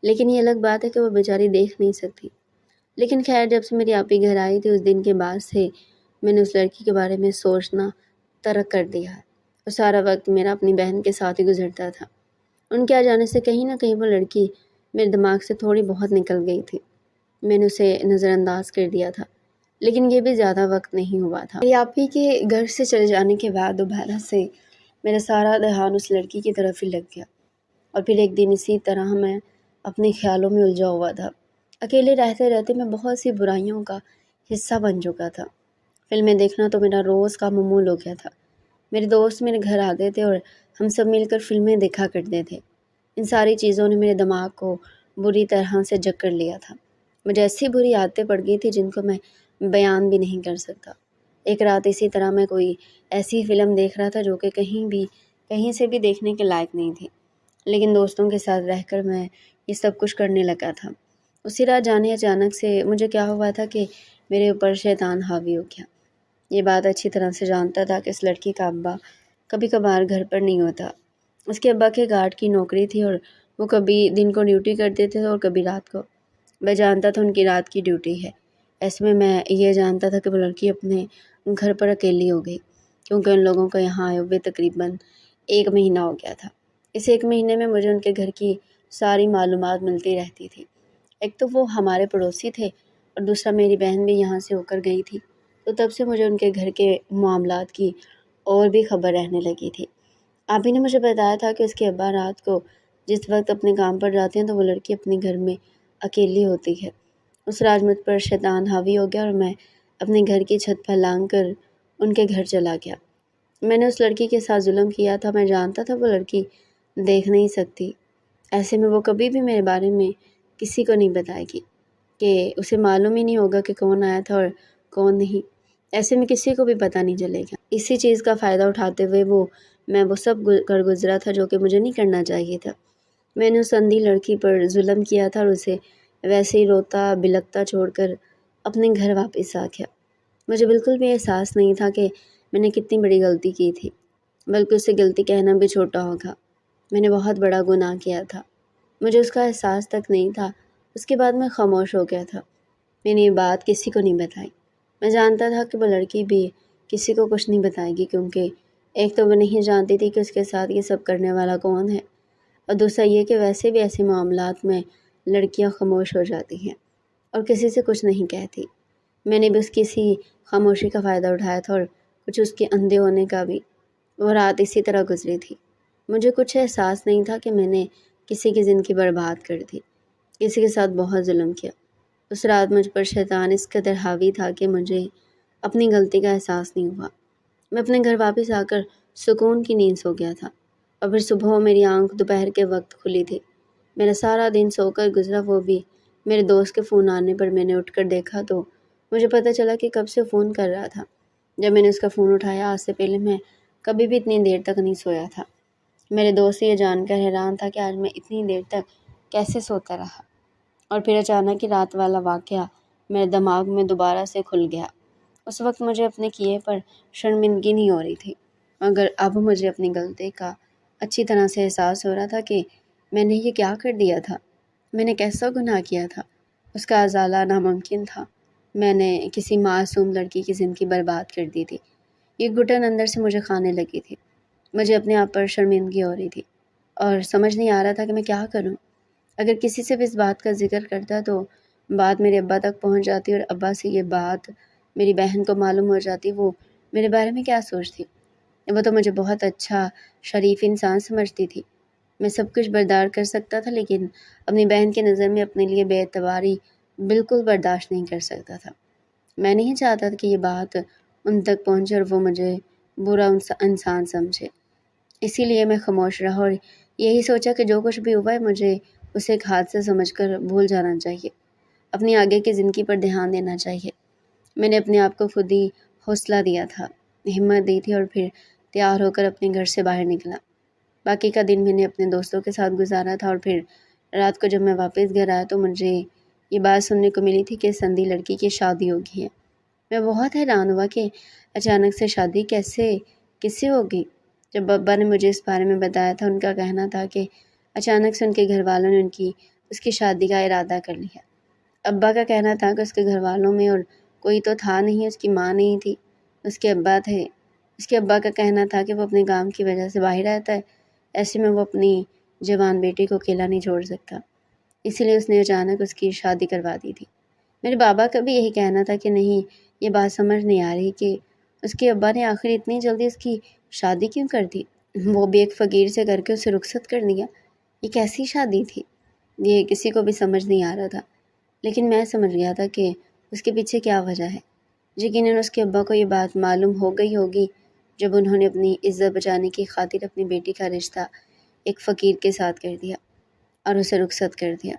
لیکن یہ الگ بات ہے کہ وہ بیچاری دیکھ نہیں سکتی۔ لیکن خیر، جب سے میری آپی گھر آئی تھی اس دن کے بعد سے میں نے اس لڑکی کے بارے میں سوچنا ترک کر دیا ہے، اور سارا وقت میرا اپنی بہن کے ساتھ ہی گزرتا تھا۔ ان کے آ جانے سے کہیں نہ کہیں وہ لڑکی میرے دماغ سے تھوڑی بہت نکل گئی تھی۔ میں نے اسے نظر انداز کر دیا تھا، لیکن یہ بھی زیادہ وقت نہیں ہوا تھا۔ میری آپی کے گھر سے چلے جانے کے بعد دوبارہ سے میرا سارا دھیان اس لڑکی کی طرف ہی لگ گیا، اور پھر ایک دن اسی طرح میں اپنے خیالوں میں الجھا ہوا تھا۔ اکیلے رہتے رہتے میں بہت سی برائیوں کا حصہ بن چکا تھا۔ فلمیں دیکھنا تو میرا روز کا معمول ہو گیا تھا۔ میرے دوست میرے گھر آتے تھے اور ہم سب مل کر فلمیں دیکھا کرتے تھے۔ ان ساری چیزوں نے میرے دماغ کو بری طرح سے جکڑ لیا تھا۔ مجھے ایسی بری عادتیں پڑ گئی تھی جن کو میں بیان بھی نہیں کر سکتا۔ ایک رات اسی طرح میں کوئی ایسی فلم دیکھ رہا تھا جو کہ کہیں سے بھی دیکھنے کے لائق نہیں تھی، لیکن دوستوں کے ساتھ رہ کر میں یہ سب کچھ کرنے لگا تھا۔ اسی رات جانے اچانک سے مجھے کیا ہوا تھا کہ میرے اوپر شیطان حاوی ہو گیا۔ یہ بات اچھی طرح سے جانتا تھا کہ اس لڑکی کا ابا کبھی کبھار گھر پر نہیں ہوتا۔ اس کے ابا کے گارڈ کی نوکری تھی اور وہ کبھی دن کو ڈیوٹی کرتے تھے اور کبھی رات کو۔ میں جانتا تھا ان کی رات کی ڈیوٹی ہے۔ ایسے میں یہ جانتا تھا کہ وہ لڑکی اپنے گھر پر اکیلی ہو گئی، کیونکہ ان لوگوں کا یہاں آئے ہوئے تقریباً 1 مہینہ ہو گیا تھا۔ اس 1 مہینے میں مجھے ان کے گھر کی ساری معلومات ملتی رہتی تھی۔ ایک تو وہ ہمارے پڑوسی تھے اور دوسرا میری بہن بھی یہاں سے ہو کر گئی تھی، تو تب سے مجھے ان کے گھر کے معاملات کی اور بھی خبر رہنے لگی تھی۔ آپ ہی نے مجھے بتایا تھا کہ اس کے ابا رات کو جس وقت اپنے کام پر جاتے ہیں تو وہ لڑکی اپنے گھر میں اکیلی ہوتی ہے۔ اس رات مجھ پر شیطان حاوی ہو گیا اور میں اپنے گھر کی چھت پر لانگ کر ان کے گھر چلا گیا۔ میں نے اس لڑکی کے ساتھ ظلم کیا تھا۔ میں جانتا تھا وہ لڑکی دیکھ نہیں سکتی، ایسے میں وہ کبھی بھی میرے بارے میں کسی کو نہیں بتائے گی، کہ اسے معلوم ہی نہیں ہوگا کہ کون آیا تھا اور کون نہیں۔ ایسے میں کسی کو بھی پتہ نہیں چلے گا۔ اسی چیز کا فائدہ اٹھاتے ہوئے میں وہ سب کر گزرا تھا جو کہ مجھے نہیں کرنا چاہیے تھا۔ میں نے اس اندھی لڑکی پر ظلم کیا تھا اور اسے ویسے ہی روتا بلکتا چھوڑ کر اپنے گھر واپس آ گیا۔ مجھے بالکل بھی احساس نہیں تھا کہ میں نے کتنی بڑی غلطی کی تھی، بلکہ اسے غلطی کہنا بھی چھوٹا ہوگا۔ میں نے بہت بڑا گناہ کیا تھا، مجھے اس کا احساس تک نہیں تھا۔ اس کے بعد میں خاموش ہو گیا تھا۔ میں نے یہ بات کسی کو نہیں بتائی۔ میں جانتا تھا کہ وہ لڑکی بھی کسی کو کچھ نہیں بتائے گی، کیونکہ ایک تو وہ نہیں جانتی تھی کہ اس کے ساتھ یہ سب کرنے والا کون ہے، اور دوسرا یہ کہ ویسے بھی ایسے معاملات میں لڑکیاں خاموش ہو جاتی ہیں اور کسی سے کچھ نہیں کہتی۔ میں نے بھی اس کسی خاموشی کا فائدہ اٹھایا تھا اور کچھ اس کے اندھے ہونے کا بھی۔ وہ رات اسی طرح گزری تھی۔ مجھے کچھ احساس نہیں تھا کہ میں نے کسی کی زندگی برباد کر دی، کسی کے ساتھ بہت ظلم کیا۔ اس رات مجھ پر شیطان اس قدر حاوی تھا کہ مجھے اپنی غلطی کا احساس نہیں ہوا۔ میں اپنے گھر واپس آ کر سکون کی نیند سو گیا تھا، اور پھر صبح میری آنکھ دوپہر کے وقت کھلی تھی۔ میرا سارا دن سو کر گزرا، وہ بھی میرے دوست کے فون آنے پر۔ میں نے اٹھ کر دیکھا تو مجھے پتہ چلا کہ کب سے فون کر رہا تھا۔ جب میں نے اس کا فون اٹھایا، آج سے پہلے میں کبھی بھی اتنی دیر تک نہیں سویا تھا۔ میرے دوست یہ جان کر حیران تھا کہ آج میں اتنی دیر تک کیسے سوتا رہا، اور پھر اچانک ہی رات والا واقعہ میرے دماغ میں دوبارہ سے کھل گیا۔ اس وقت مجھے اپنے کیے پر شرمندگی نہیں ہو رہی تھی، مگر اب مجھے اپنی غلطی کا اچھی طرح سے احساس ہو رہا تھا کہ میں نے یہ کیا کر دیا تھا، میں نے کیسا گناہ کیا تھا۔ اس کا ازالہ ناممکن تھا۔ میں نے کسی معصوم لڑکی کی زندگی برباد کر دی تھی۔ یہ گھٹن اندر سے مجھے کھانے لگی تھی۔ مجھے اپنے آپ پر شرمندگی ہو رہی تھی اور سمجھ نہیں آ رہا تھا کہ میں کیا کروں۔ اگر کسی سے بھی اس بات کا ذکر کرتا تو بات میرے ابا تک پہنچ جاتی، اور ابا سے یہ بات میری بہن کو معلوم ہو جاتی۔ وہ میرے بارے میں کیا سوچتی؟ وہ تو مجھے بہت اچھا شریف انسان سمجھتی تھی۔ میں سب کچھ برداشت کر سکتا تھا، لیکن اپنی بہن کی نظر میں اپنے لیے بے اعتباری بالکل برداشت نہیں کر سکتا تھا۔ میں نہیں چاہتا تھا کہ یہ بات ان تک پہنچے اور وہ مجھے برا انسان سمجھے۔ اسی لیے میں خاموش رہا اور یہی سوچا کہ جو کچھ بھی ہوا ہے مجھے اسے ایک حادثہ سمجھ کر بھول جانا چاہیے، اپنی آگے کی زندگی پر دھیان دینا چاہیے۔ میں نے اپنے آپ کو خود ہی حوصلہ دیا تھا، ہمت دی تھی، اور پھر تیار ہو کر اپنے گھر سے باہر نکلا۔ باقی کا دن میں نے اپنے دوستوں کے ساتھ گزارا تھا، اور پھر رات کو جب میں واپس گھر آیا تو مجھے یہ بات سننے کو ملی تھی کہ اس اندھی لڑکی کی شادی ہو گئی ہے۔ میں بہت حیران ہوا کہ اچانک سے شادی کس سے ہو گئی۔ جب ابا نے مجھے اس بارے میں بتایا تھا، ان کا کہنا تھا کہ اچانک سے ان کے گھر والوں نے اس کی شادی کا ارادہ کر لیا۔ ابا کا کہنا تھا کہ اس کے گھر والوں میں اور کوئی تو تھا نہیں، اس کی ماں نہیں تھی، اس کے ابا تھے۔ اس کے ابا کا کہنا تھا کہ وہ اپنے کام کی وجہ سے باہر رہتا ہے، ایسے میں وہ اپنی جوان بیٹی کو اکیلا نہیں چھوڑ سکتا، اسی لیے اس نے اچانک اس کی شادی کروا دی تھی۔ میرے بابا کا بھی یہی کہنا تھا کہ نہیں، یہ بات سمجھ نہیں آ رہی کہ اس کے ابا نے آخر اتنی جلدی اس کی شادی کیوں کر دی، وہ بھی ایک فقیر سے کر کے اسے رخصت کر دیا۔ یہ کیسی شادی تھی؟ یہ کسی کو بھی سمجھ نہیں آ رہا تھا، لیکن میں سمجھ گیا تھا کہ اس کے پیچھے کیا وجہ ہے۔ یقیناً اس کے ابا کو یہ بات معلوم ہو گئی ہوگی جب انہوں نے اپنی عزت بچانے کی خاطر اپنی بیٹی کا رشتہ ایک فقیر کے ساتھ کر دیا اور اسے رخصت کر دیا۔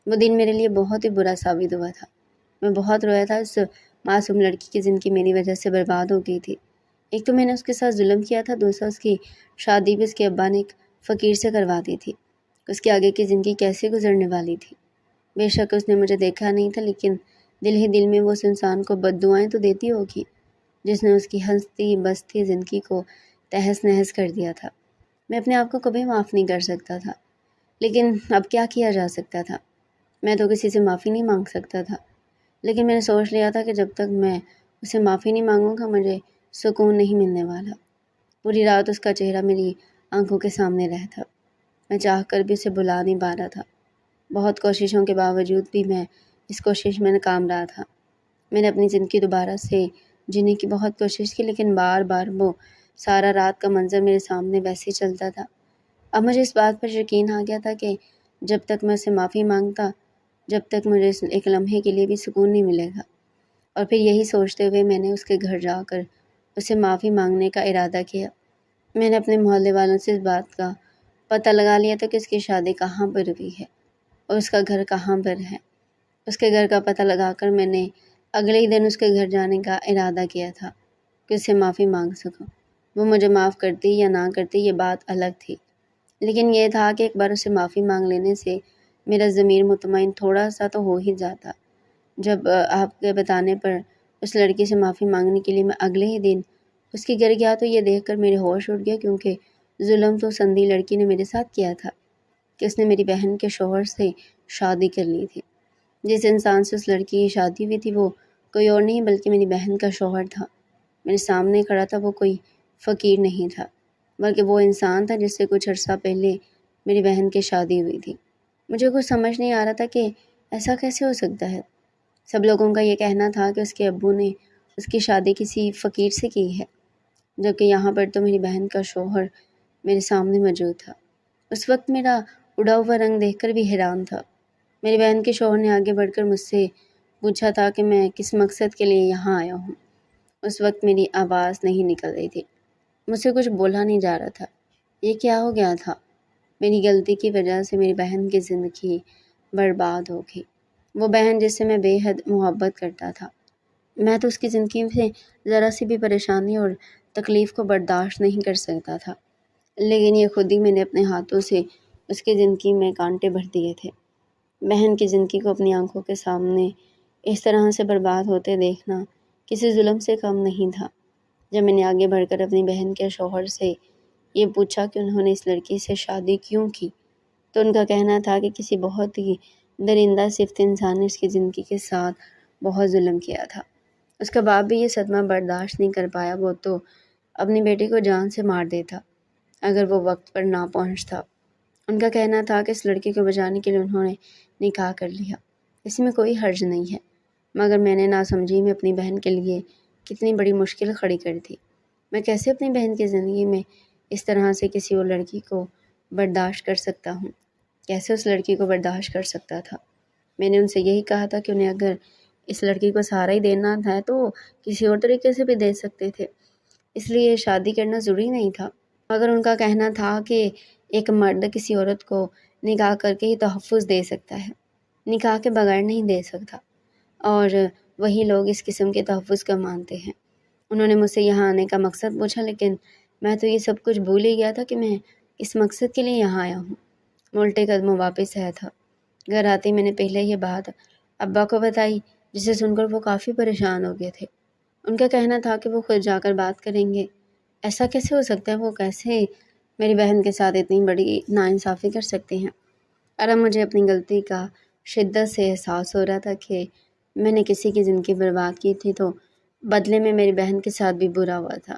وہ دن میرے لیے بہت ہی برا ثابت ہوا تھا۔ میں بہت رویا تھا اس معصوم لڑکی کی زندگی میری وجہ سے برباد ہو گئی تھی۔ ایک تو میں نے اس کے ساتھ ظلم کیا تھا، دوسرا اس کی شادی بھی اس کے ابا نے ایک فقیر سے کروا دی تھی۔ اس کی آگے کی زندگی کیسے گزرنے والی تھی؟ بے شک اس نے مجھے دیکھا نہیں تھا، لیکن دل ہی دل میں وہ اس انسان کو بد دعائیں تو دیتی ہوگی جس نے اس کی ہنستی بستی زندگی کو تہس نہس کر دیا تھا۔ میں اپنے آپ کو کبھی معاف نہیں کر سکتا تھا، لیکن اب کیا کیا جا سکتا تھا؟ میں تو کسی سے معافی نہیں مانگ سکتا تھا، لیکن میں نے سوچ لیا تھا کہ جب تک میں اسے معافی نہیں مانگوں گا مجھے سکون نہیں ملنے والا۔ پوری رات اس کا چہرہ میری آنکھوں کے سامنے رہتا، میں چاہ کر بھی اسے بلا نہیں پا رہا تھا۔ بہت کوششوں کے باوجود بھی میں اس کوشش میں ناکام رہا تھا۔ میں نے اپنی زندگی دوبارہ سے جینے کی بہت کوشش کی، لیکن بار بار وہ سارا رات کا منظر میرے سامنے ویسے ہی چلتا تھا۔ اب مجھے اس بات پر یقین آ گیا تھا کہ جب تک میں اسے معافی مانگتا، جب تک مجھے اس ایک لمحے کے لیے بھی سکون نہیں ملے گا۔ اور پھر یہی سوچتے ہوئے میں نے اس کے گھر جا کر اسے معافی مانگنے کا ارادہ کیا۔ میں نے اپنے محلے والوں سے اس بات کا پتہ لگا لیا تھا کہ اس کی شادی کہاں پر ہوئی ہے اور اس کا گھر کہاں پر ہے۔ اس کے گھر کا پتہ لگا کر میں نے اگلے ہی دن اس کے گھر جانے کا ارادہ کیا تھا کہ اس سے معافی مانگ سکوں۔ وہ مجھے معاف کرتی یا نہ کرتی یہ بات الگ تھی، لیکن یہ تھا کہ ایک بار اسے معافی مانگ لینے سے میرا ضمیر مطمئن تھوڑا سا تو ہو ہی جاتا۔ جب آپ کے بتانے پر اس لڑکی سے معافی مانگنے کے لیے میں اگلے ہی دن اس کے گھر گیا تو یہ دیکھ کر میرے ہوش اڑ گیا، کیونکہ ظلم تو اس اندھی لڑکی نے میرے ساتھ کیا تھا کہ اس نے میری بہن کے شوہر سے شادی کر لی تھی۔ جس انسان سے اس لڑکی کی شادی ہوئی تھی وہ کوئی اور نہیں بلکہ میری بہن کا شوہر تھا۔ میرے سامنے کھڑا تھا وہ کوئی فقیر نہیں تھا، بلکہ وہ انسان تھا جس سے کچھ عرصہ پہلے میری بہن کی شادی ہوئی تھی۔ مجھے کچھ سمجھ نہیں آ رہا تھا کہ ایسا کیسے ہو سکتا ہے۔ سب لوگوں کا یہ کہنا تھا کہ اس کے ابو نے اس کی شادی کسی فقیر سے کی ہے، جبکہ یہاں پر تو میری بہن کا شوہر میرے سامنے موجود تھا۔ اس وقت میرا اڑا ہوا رنگ دیکھ کر بھی حیران تھا۔ میری بہن کے شوہر نے آگے بڑھ کر مجھ سے پوچھا تھا کہ میں کس مقصد کے لیے یہاں آیا ہوں۔ اس وقت میری آواز نہیں نکل رہی تھی، مجھ سے کچھ بولا نہیں جا رہا تھا۔ یہ کیا ہو گیا تھا؟ میری غلطی کی وجہ سے میری بہن کی زندگی برباد ہو گئی، وہ بہن جس سے میں بے حد محبت کرتا تھا۔ میں تو اس کی زندگی سے ذرا سی بھی پریشانی اور تکلیف کو برداشت نہیں کر سکتا تھا، لیکن یہ خود ہی میں نے اپنے ہاتھوں سے اس کی زندگی میں کانٹے بھر دیے تھے۔ بہن کی زندگی کو اپنی آنکھوں کے سامنے اس طرح سے برباد ہوتے دیکھنا کسی ظلم سے کم نہیں تھا۔ جب میں نے آگے بڑھ کر اپنی بہن کے شوہر سے یہ پوچھا کہ انہوں نے اس لڑکی سے شادی کیوں کی، تو ان کا کہنا تھا کہ کسی بہت ہی درندہ صفت انسان نے اس کی زندگی کے ساتھ بہت ظلم کیا تھا۔ اس کا باپ بھی یہ صدمہ برداشت نہیں کر پایا، وہ تو اپنی بیٹی کو جان سے مار دیتا اگر وہ وقت پر نہ پہنچتا۔ ان کا کہنا تھا کہ اس لڑکی کو بچانے کے لیے انہوں نے نکاح کر لیا، اس میں کوئی حرج نہیں ہے، مگر میں نے ناسمجھی میں اپنی بہن کے لیے کتنی بڑی مشکل کھڑی کر دی۔ میں کیسے اپنی بہن کی زندگی میں اس طرح سے کسی اور لڑکی کو برداشت کر سکتا ہوں؟ کیسے اس لڑکی کو برداشت کر سکتا تھا؟ میں نے ان سے یہی کہا تھا کہ انہیں اگر اس لڑکی کو سہارا ہی دینا ہے تو کسی اور طریقے سے بھی دے سکتے تھے، اس لیے شادی کرنا ضروری نہیں تھا۔ مگر ان کا کہنا تھا کہ ایک مرد کسی عورت کو نکاح کر کے ہی تحفظ دے سکتا ہے، نکاح کے بغیر نہیں دے سکتا، اور وہی لوگ اس قسم کے تحفظ کا مانتے ہیں۔ انہوں نے مجھ سے یہاں آنے کا مقصد پوچھا، لیکن میں تو یہ سب کچھ بھول ہی گیا تھا کہ میں اس مقصد کے لیے یہاں آیا ہوں۔ میں الٹے قدموں واپس آیا تھا۔ گھر آتے میں نے پہلے یہ بات ابا کو بتائی، جسے سن کر وہ کافی پریشان ہو گئے تھے۔ ان کا کہنا تھا کہ وہ خود جا کر بات کریں گے۔ ایسا کیسے ہو سکتا ہے؟ وہ کیسے میری بہن کے ساتھ اتنی بڑی ناانصافی کر سکتے ہیں؟ اور اب مجھے اپنی غلطی کا شدت سے احساس ہو رہا تھا کہ میں نے کسی کی زندگی برباد کی تھی تو بدلے میں میری بہن کے ساتھ بھی برا ہوا تھا۔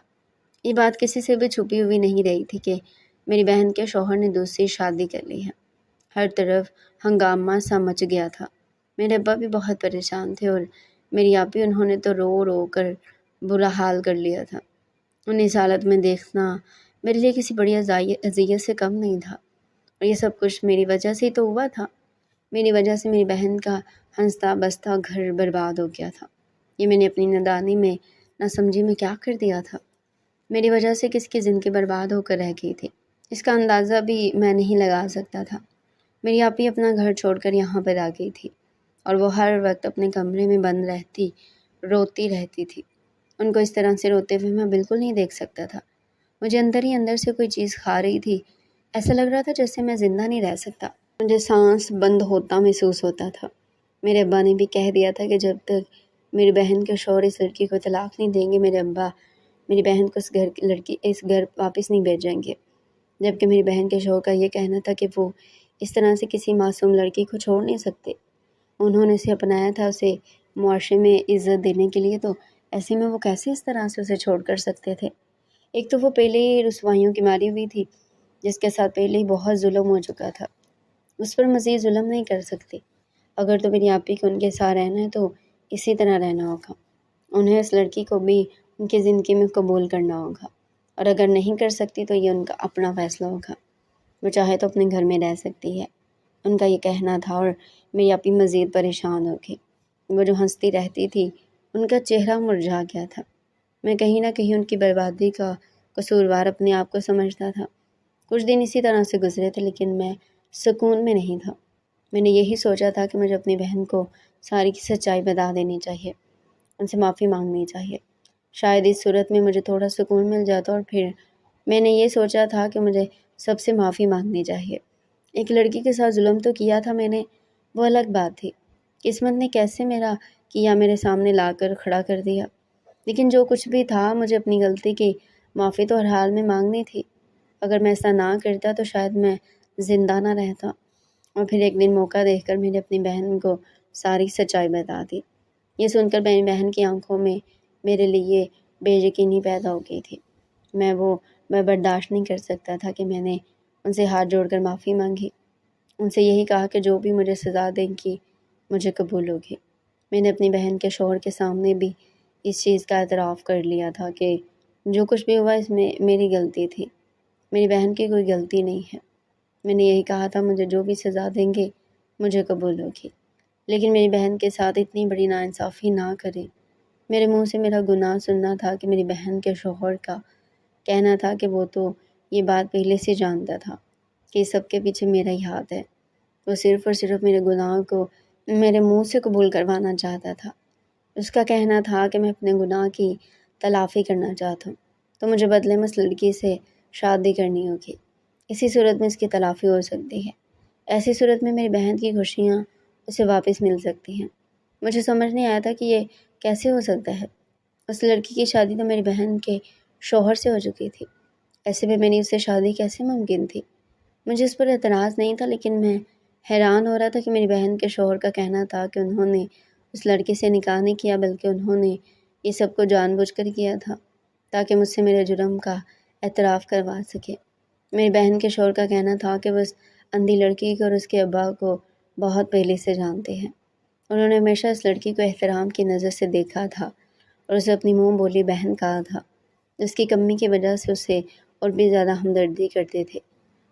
یہ بات کسی سے بھی چھپی ہوئی نہیں رہی تھی کہ میری بہن کے شوہر نے دوسری شادی کر لی ہے۔ ہر طرف ہنگامہ سا مچ گیا تھا۔ میرے ابا بھی بہت پریشان تھے اور میری آپی انہوں نے تو رو رو کر برا حال کر لیا تھا۔ انہیں اس حالت میں دیکھنا میرے لیے کسی بڑی اذیت سے کم نہیں تھا، اور یہ سب کچھ میری وجہ سے ہی تو ہوا تھا۔ میری وجہ سے میری بہن کا ہنستا بستا گھر برباد ہو گیا تھا۔ یہ میں نے اپنی نادانی میں نہ سمجھی میں کیا کر دیا تھا۔ میری وجہ سے کس کی زندگی برباد ہو کر رہ گئی تھی، اس کا اندازہ بھی میں نہیں لگا سکتا تھا۔ میری آپی اپنا گھر چھوڑ کر یہاں پر آ گئی تھی، اور وہ ہر وقت اپنے کمرے میں بند رہتی روتی رہتی تھی۔ ان کو اس طرح سے روتے ہوئے میں بالکل نہیں دیکھ سکتا تھا۔ مجھے اندر ہی اندر سے کوئی چیز کھا رہی تھی۔ ایسا لگ رہا تھا جیسے میں زندہ نہیں رہ سکتا، مجھے سانس بند ہوتا محسوس ہوتا تھا۔ میرے ابا نے بھی کہہ دیا تھا کہ جب تک میری بہن کے شوہر اس لڑکی کو طلاق نہیں دیں گے، میرے ابا میری بہن کو اس گھر واپس نہیں بھیجیں گے۔ جبکہ میری بہن کے شوہر کا یہ کہنا تھا کہ وہ اس طرح سے کسی معصوم لڑکی کو چھوڑ نہیں سکتے۔ انہوں نے اسے اپنایا تھا اسے معاشرے میں عزت دینے کے لیے، تو ایسے میں وہ کیسے اس طرح سے اسے چھوڑ کر سکتے تھے؟ ایک تو وہ پہلے ہی رسوائیوں کی ماری ہوئی تھی، جس کے ساتھ پہلے ہی بہت ظلم ہو چکا تھا۔ اس پر مزید ظلم نہیں کر سکتے۔ اگر تو میری آپی کو ان کے ساتھ رہنا ہے تو اسی طرح رہنا ہوگا۔ انہیں اس لڑکی کو بھی ان کی زندگی میں قبول کرنا ہوگا، اور اگر نہیں کر سکتی تو یہ ان کا اپنا فیصلہ ہوگا۔ وہ چاہے تو اپنے گھر میں رہ سکتی ہے، ان کا یہ کہنا تھا، اور میری آپی مزید پریشان ہو گئی۔ وہ جو ہنستی رہتی تھی، ان کا چہرہ مرجھا گیا تھا۔ میں کہیں نہ کہیں ان کی بربادی کا قصوروار اپنے آپ کو سمجھتا تھا۔ کچھ دن اسی طرح سے گزرے تھے، لیکن میں سکون میں نہیں تھا۔ میں نے یہی سوچا تھا کہ مجھے اپنی بہن کو ساری کی سچائی بتا دینی چاہیے، ان سے معافی مانگنی چاہیے۔ شاید اس صورت میں مجھے تھوڑا سکون مل جاتا، اور پھر میں نے یہ سوچا تھا کہ مجھے سب سے معافی مانگنی چاہیے۔ ایک لڑکی کے ساتھ ظلم تو کیا تھا میں نے، وہ الگ بات تھی۔ قسمت نے کیسے میرا کیا میرے سامنے لا کر کھڑا کر دیا۔ لیکن جو کچھ بھی تھا، مجھے اپنی غلطی کی معافی تو ہر حال میں مانگنی تھی۔ اگر میں ایسا نہ کرتا تو شاید میں زندہ نہ رہتا، اور پھر ایک دن موقع دیکھ کر میں نے اپنی بہن کو ساری سچائی بتا دی۔ یہ سن کر میری بہن کی آنکھوں میں میرے لیے بے یقینی پیدا ہو گئی تھی۔ میں برداشت نہیں کر سکتا تھا کہ میں نے ان سے ہاتھ جوڑ کر معافی مانگی، ان سے یہی کہا کہ جو بھی مجھے سزا دیں گی مجھے قبول ہوگی۔ میں نے اپنی بہن کے شوہر کے سامنے بھی اس چیز کا اعتراف کر لیا تھا کہ جو کچھ بھی ہوا اس میں میری غلطی تھی، میری بہن کی کوئی غلطی نہیں ہے۔ میں نے یہی کہا تھا مجھے جو بھی سزا دیں گے مجھے قبول ہوگی، لیکن میری بہن کے ساتھ اتنی بڑی ناانصافی نہ کریں۔ میرے منہ سے میرا گناہ سننا تھا کہ میری بہن کے شوہر کا کہنا تھا کہ وہ تو یہ بات پہلے سے جانتا تھا کہ سب کے پیچھے میرا ہی ہاتھ ہے۔ وہ صرف اور صرف میرے گناہ کو میرے منہ سے قبول کروانا چاہتا تھا۔ اس کا کہنا تھا کہ میں اپنے گناہ کی تلافی کرنا چاہتا ہوں، تو مجھے بدلے میں اس لڑکی سے شادی کرنی ہوگی۔ اسی صورت میں اس کی تلافی ہو سکتی ہے۔ ایسی صورت میں میری بہن کی خوشیاں اسے واپس مل سکتی ہیں۔ مجھے سمجھ نہیں آیا تھا کہ یہ کیسے ہو سکتا ہے۔ اس لڑکی کی شادی تو میری بہن کے شوہر سے ہو چکی تھی، ایسے میں میری اس سے شادی کیسے ممکن تھی؟ مجھے اس پر اعتراض نہیں تھا، لیکن میں حیران ہو رہا تھا کہ میری بہن کے شوہر کا کہنا تھا کہ انہوں نے اس لڑکی سے نکاح نہیں کیا، بلکہ انہوں نے یہ سب کو جان بوجھ کر کیا تھا تاکہ مجھ سے میرے جرم کا اعتراف کروا سکے۔ میری بہن کے شوہر کا کہنا تھا کہ وہ اس اندھی لڑکی کو اور اس کے ابا کو بہت پہلے سے جانتے ہیں۔ انہوں نے ہمیشہ اس لڑکی کو احترام کی نظر سے دیکھا تھا اور اسے اپنی منہ بولی بہن کہا تھا۔ اس کی کمی کی وجہ سے اسے اور بھی زیادہ ہمدردی کرتے تھے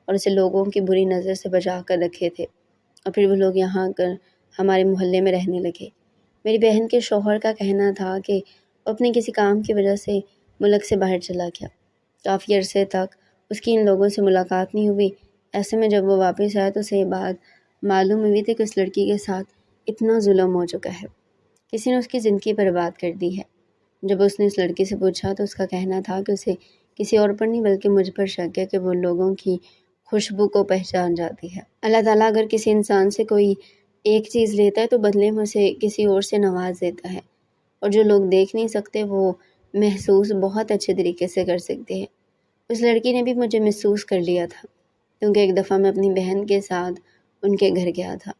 اور اسے لوگوں کی بری نظر سے بچا کر رکھے تھے، اور پھر وہ لوگ یہاں کر ہمارے محلے میں رہنے لگے۔ میری بہن کے شوہر کا کہنا تھا کہ وہ اپنے کسی کام کی وجہ سے ملک سے باہر چلا گیا۔ کافی عرصے تک اس کی ان لوگوں سے ملاقات نہیں ہوئی۔ ایسے میں جب وہ واپس آیا تو اسے یہ بات معلوم ہوئی تھی کہ اس لڑکی کے ساتھ اتنا ظلم ہو چکا ہے، کسی نے اس کی زندگی برباد کر دی ہے۔ جب اس نے اس لڑکی سے پوچھا تو اس کا کہنا تھا کہ اسے کسی اور پر نہیں بلکہ مجھ پر شک ہے کہ وہ لوگوں کی خوشبو کو پہچان جاتی ہے۔ اللہ تعالیٰ اگر کسی انسان سے کوئی ایک چیز لیتا ہے تو بدلے میں اسے کسی اور سے نواز دیتا ہے، اور جو لوگ دیکھ نہیں سکتے وہ محسوس بہت اچھے طریقے سے کر سکتے ہیں۔ اس لڑکی نے بھی مجھے محسوس کر لیا تھا، کیونکہ ایک دفعہ میں اپنی بہن کے ساتھ ان کے گھر گیا تھا۔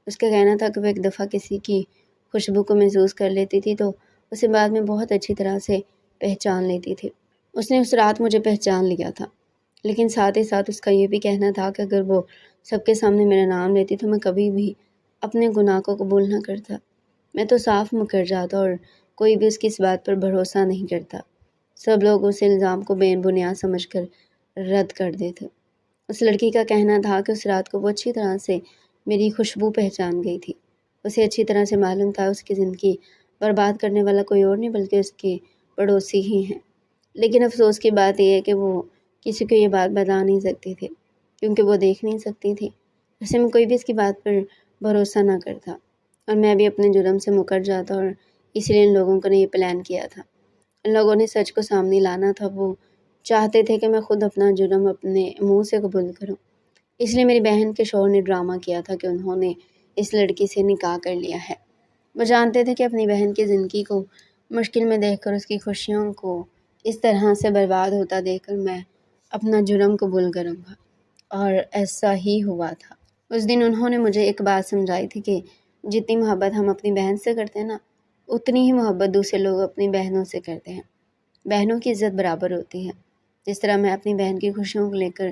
اس کا کہنا تھا کہ وہ ایک دفعہ کسی کی خوشبو کو محسوس کر لیتی تھی تو اسے بعد میں بہت اچھی طرح سے پہچان لیتی تھی۔ اس نے اس رات مجھے پہچان لیا تھا، لیکن ساتھ ہی ساتھ اس کا یہ بھی کہنا تھا کہ اگر وہ سب کے سامنے میرا نام لیتی تو میں کبھی بھی اپنے گناہ کو قبول نہ کرتا۔ میں تو صاف مکر جاتا اور کوئی بھی اس کی اس بات پر بھروسہ نہیں کرتا۔ سب لوگ اس الزام کو بے بنیاد سمجھ کر رد کر دیتے۔ اس لڑکی کا کہنا تھا کہ اس رات کو وہ اچھی طرح سے میری خوشبو پہچان گئی تھی۔ اسے اچھی طرح سے معلوم تھا اس کی زندگی برباد کرنے والا کوئی اور نہیں بلکہ اس کے پڑوسی ہی ہیں۔ لیکن افسوس کی بات یہ ہے کہ وہ کسی کو یہ بات بتا نہیں سکتی تھی کیونکہ وہ دیکھ نہیں سکتی تھی۔ ایسے میں کوئی بھی اس کی بات پر بھروسہ نہ کرتا اور میں بھی اپنے جرم سے مکر جاتا، اور اسی لیے ان لوگوں نے یہ پلان کیا تھا۔ ان لوگوں نے سچ کو سامنے لانا تھا۔ وہ چاہتے تھے کہ میں خود اپنا جرم اپنے منہ سے قبول کروں۔ اس لیے میری بہن کے شوہر نے ڈرامہ کیا تھا کہ انہوں نے اس لڑکی سے نکاح کر لیا ہے۔ وہ جانتے تھے کہ اپنی بہن کی زندگی کو مشکل میں دیکھ کر، اس کی خوشیوں کو اس طرح سے برباد ہوتا دیکھ کر میں اپنا جرم قبول کروں گا، اور ایسا ہی ہوا تھا۔ اس دن انہوں نے مجھے ایک بات سمجھائی تھی کہ جتنی محبت ہم اپنی بہن سے کرتے ہیں نا، اتنی ہی محبت دوسرے لوگ اپنی بہنوں سے کرتے ہیں۔ بہنوں کی عزت برابر ہوتی ہے۔ جس طرح میں اپنی بہن کی خوشیوں کو لے کر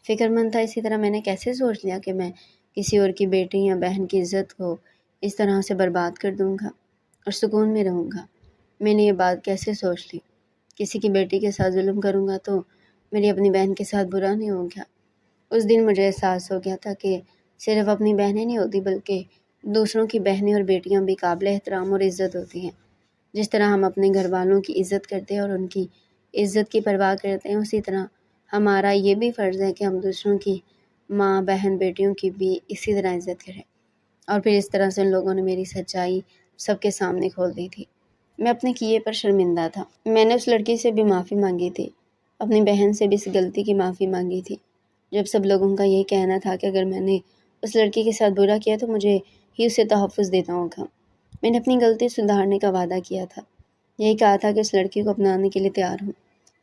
فکر مند تھا، اسی طرح میں نے کیسے سوچ لیا کہ میں کسی اور کی بیٹی یا بہن کی عزت کو اس طرح سے برباد کر دوں گا اور سکون میں رہوں گا۔ میں نے یہ بات کیسے سوچ لی؟ کسی کی بیٹی کے ساتھ ظلم کروں گا تو میری اپنی بہن کے ساتھ برا نہیں ہو گیا۔ اس دن مجھے احساس ہو گیا تھا کہ صرف اپنی بہنیں نہیں ہوتی بلکہ دوسروں کی بہنیں اور بیٹیاں بھی قابل احترام اور عزت ہوتی ہیں۔ جس طرح ہم اپنے گھر والوں کی عزت کرتے ہیں اور ان کی عزت کی پرواہ کرتے ہیں، اسی طرح ہمارا یہ بھی فرض ہے کہ ہم دوسروں کی ماں، بہن، بیٹیوں کی بھی اسی طرح عزت کریں۔ اور پھر اس طرح سے ان لوگوں نے میری سچائی سب کے سامنے کھول دی تھی۔ میں اپنے کیے پر شرمندہ تھا۔ میں نے اس لڑکی سے بھی معافی مانگی تھی، اپنی بہن سے بھی اس غلطی کی معافی مانگی تھی۔ جب سب لوگوں کا یہی کہنا تھا کہ اگر میں نے اس لڑکی کے ساتھ برا کیا تو مجھے ہی اسے تحفظ دینا ہوگا۔ میں نے اپنی غلطی سدھارنے کا وعدہ کیا تھا۔ یہی کہا تھا کہ اس لڑکی کو اپنانے کے لیے تیار ہوں،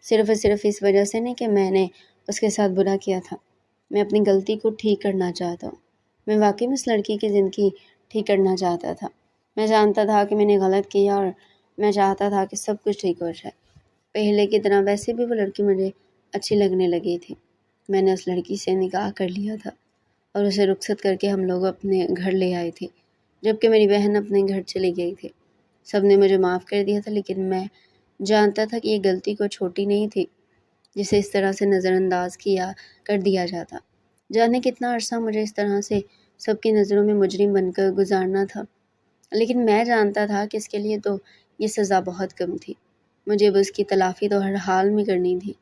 صرف اور صرف اس وجہ سے نہیں کہ میں نے اس کے ساتھ برا کیا تھا۔ میں اپنی غلطی کو ٹھیک کرنا چاہتا ہوں۔ میں واقعی میں اس لڑکی کی زندگی ٹھیک کرنا چاہتا تھا۔ میں جانتا تھا کہ میں نے غلط کیا اور میں چاہتا تھا کہ سب کچھ ٹھیک ہو جائے۔ پہلے کی طرح ویسے بھی وہ لڑکی مجھے اچھی لگنے لگی تھی۔ میں نے اس لڑکی سے نکاح کر لیا تھا اور اسے رخصت کر کے ہم لوگ اپنے گھر لے آئے تھے، جبکہ میری بہن اپنے گھر چلی گئی تھی۔ سب نے مجھے معاف کر دیا تھا، لیکن میں جانتا تھا کہ یہ غلطی کوئی چھوٹی نہیں تھی جسے اس طرح سے نظر انداز کر دیا جاتا۔ جانے کتنا عرصہ مجھے اس طرح سے سب کی نظروں میں مجرم بن کر گزارنا تھا، لیکن میں جانتا تھا کہ اس کے لیے تو یہ سزا بہت کم تھی۔ مجھے اس کی تلافی تو ہر حال میں کرنی تھی۔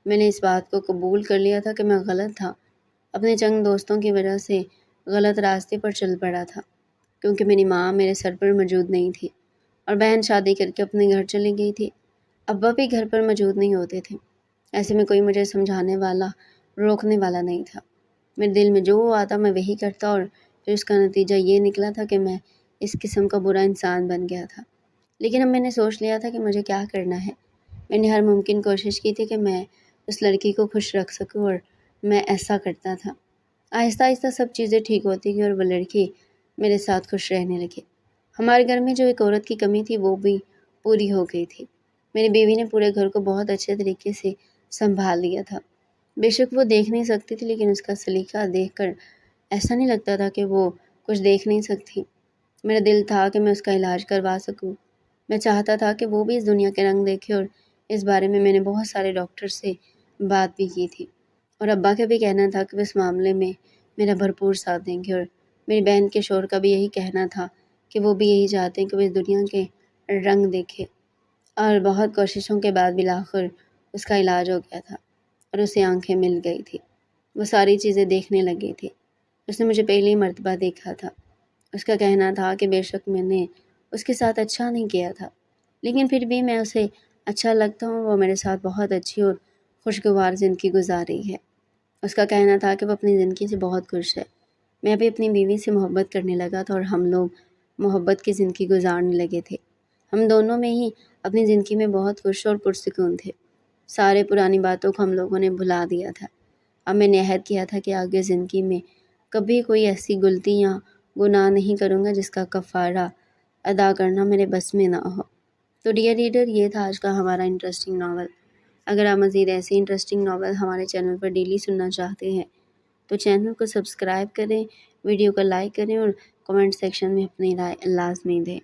میں نے اس بات کو قبول کر لیا تھا کہ میں غلط تھا، اپنے چند دوستوں کی وجہ سے غلط راستے پر چل پڑا تھا، کیونکہ میری ماں میرے سر پر موجود نہیں تھی اور بہن شادی کر کے اپنے گھر چلی گئی تھی۔ ابا بھی گھر پر موجود نہیں ہوتے تھے۔ ایسے میں کوئی مجھے سمجھانے والا، روکنے والا نہیں تھا۔ میرے دل میں جو آتا میں وہی کرتا، اور پھر اس کا نتیجہ یہ نکلا تھا کہ میں اس قسم کا برا انسان بن گیا تھا۔ لیکن اب میں نے سوچ لیا تھا کہ مجھے کیا کرنا ہے۔ میں نے ہر ممکن کوشش کی تھی کہ میں اس لڑکی کو خوش رکھ سکوں، اور میں ایسا کرتا تھا۔ آہستہ آہستہ سب چیزیں ٹھیک ہوتی گئی اور وہ لڑکی میرے ساتھ خوش رہنے لگی۔ ہمارے گھر میں جو ایک عورت کی کمی تھی وہ بھی پوری ہو گئی تھی۔ میری بیوی نے پورے گھر کو بہت اچھے طریقے سے سنبھال لیا تھا۔ بے شک وہ دیکھ نہیں سکتی تھی، لیکن اس کا سلیقہ دیکھ کر ایسا نہیں لگتا تھا کہ وہ کچھ دیکھ نہیں سکتی۔ میرا دل تھا کہ میں اس کا علاج کروا سکوں۔ میں چاہتا تھا کہ وہ بھی اس دنیا کے رنگ دیکھے، اور اس بارے میں نے بہت سارے ڈاکٹر سے بات بھی کی تھی، اور ابا کا بھی کہنا تھا کہ وہ اس معاملے میں میرا بھرپور ساتھ دیں گے، اور میری بہن کے شوہر کا بھی یہی کہنا تھا کہ وہ بھی یہی چاہتے ہیں کہ وہ اس دنیا کے رنگ دیکھے۔ اور بہت کوششوں کے بعد بالآخر اس کا علاج ہو گیا تھا اور اسے آنکھیں مل گئی تھی۔ وہ ساری چیزیں دیکھنے لگی تھی۔ اس نے مجھے پہلی مرتبہ دیکھا تھا۔ اس کا کہنا تھا کہ بے شک میں نے اس کے ساتھ اچھا نہیں کیا تھا، لیکن پھر بھی میں اسے اچھا لگتا ہوں، وہ میرے ساتھ بہت اچھی اور خوشگوار زندگی گزار رہی ہے۔ اس کا کہنا تھا کہ وہ اپنی زندگی سے بہت خوش ہے۔ میں بھی اپنی بیوی سے محبت کرنے لگا تھا اور ہم لوگ محبت کی زندگی گزارنے لگے تھے۔ ہم دونوں میں ہی اپنی زندگی میں بہت خوش اور پرسکون تھے۔ سارے پرانی باتوں کو ہم لوگوں نے بھلا دیا تھا۔ اب میں نے عہد کیا تھا کہ آگے زندگی میں کبھی کوئی ایسی غلطی یا گناہ نہیں کروں گا جس کا کفارہ ادا کرنا میرے بس میں نہ ہو۔ تو ڈیئر ریڈر، یہ تھا آج کا ہمارا انٹرسٹنگ ناول۔ اگر آپ مزید ایسی انٹرسٹنگ ناول ہمارے چینل پر ڈیلی سننا چاہتے ہیں تو چینل کو سبسکرائب کریں، ویڈیو کو لائک کریں اور کمنٹ سیکشن میں اپنی رائے لازمی دیں۔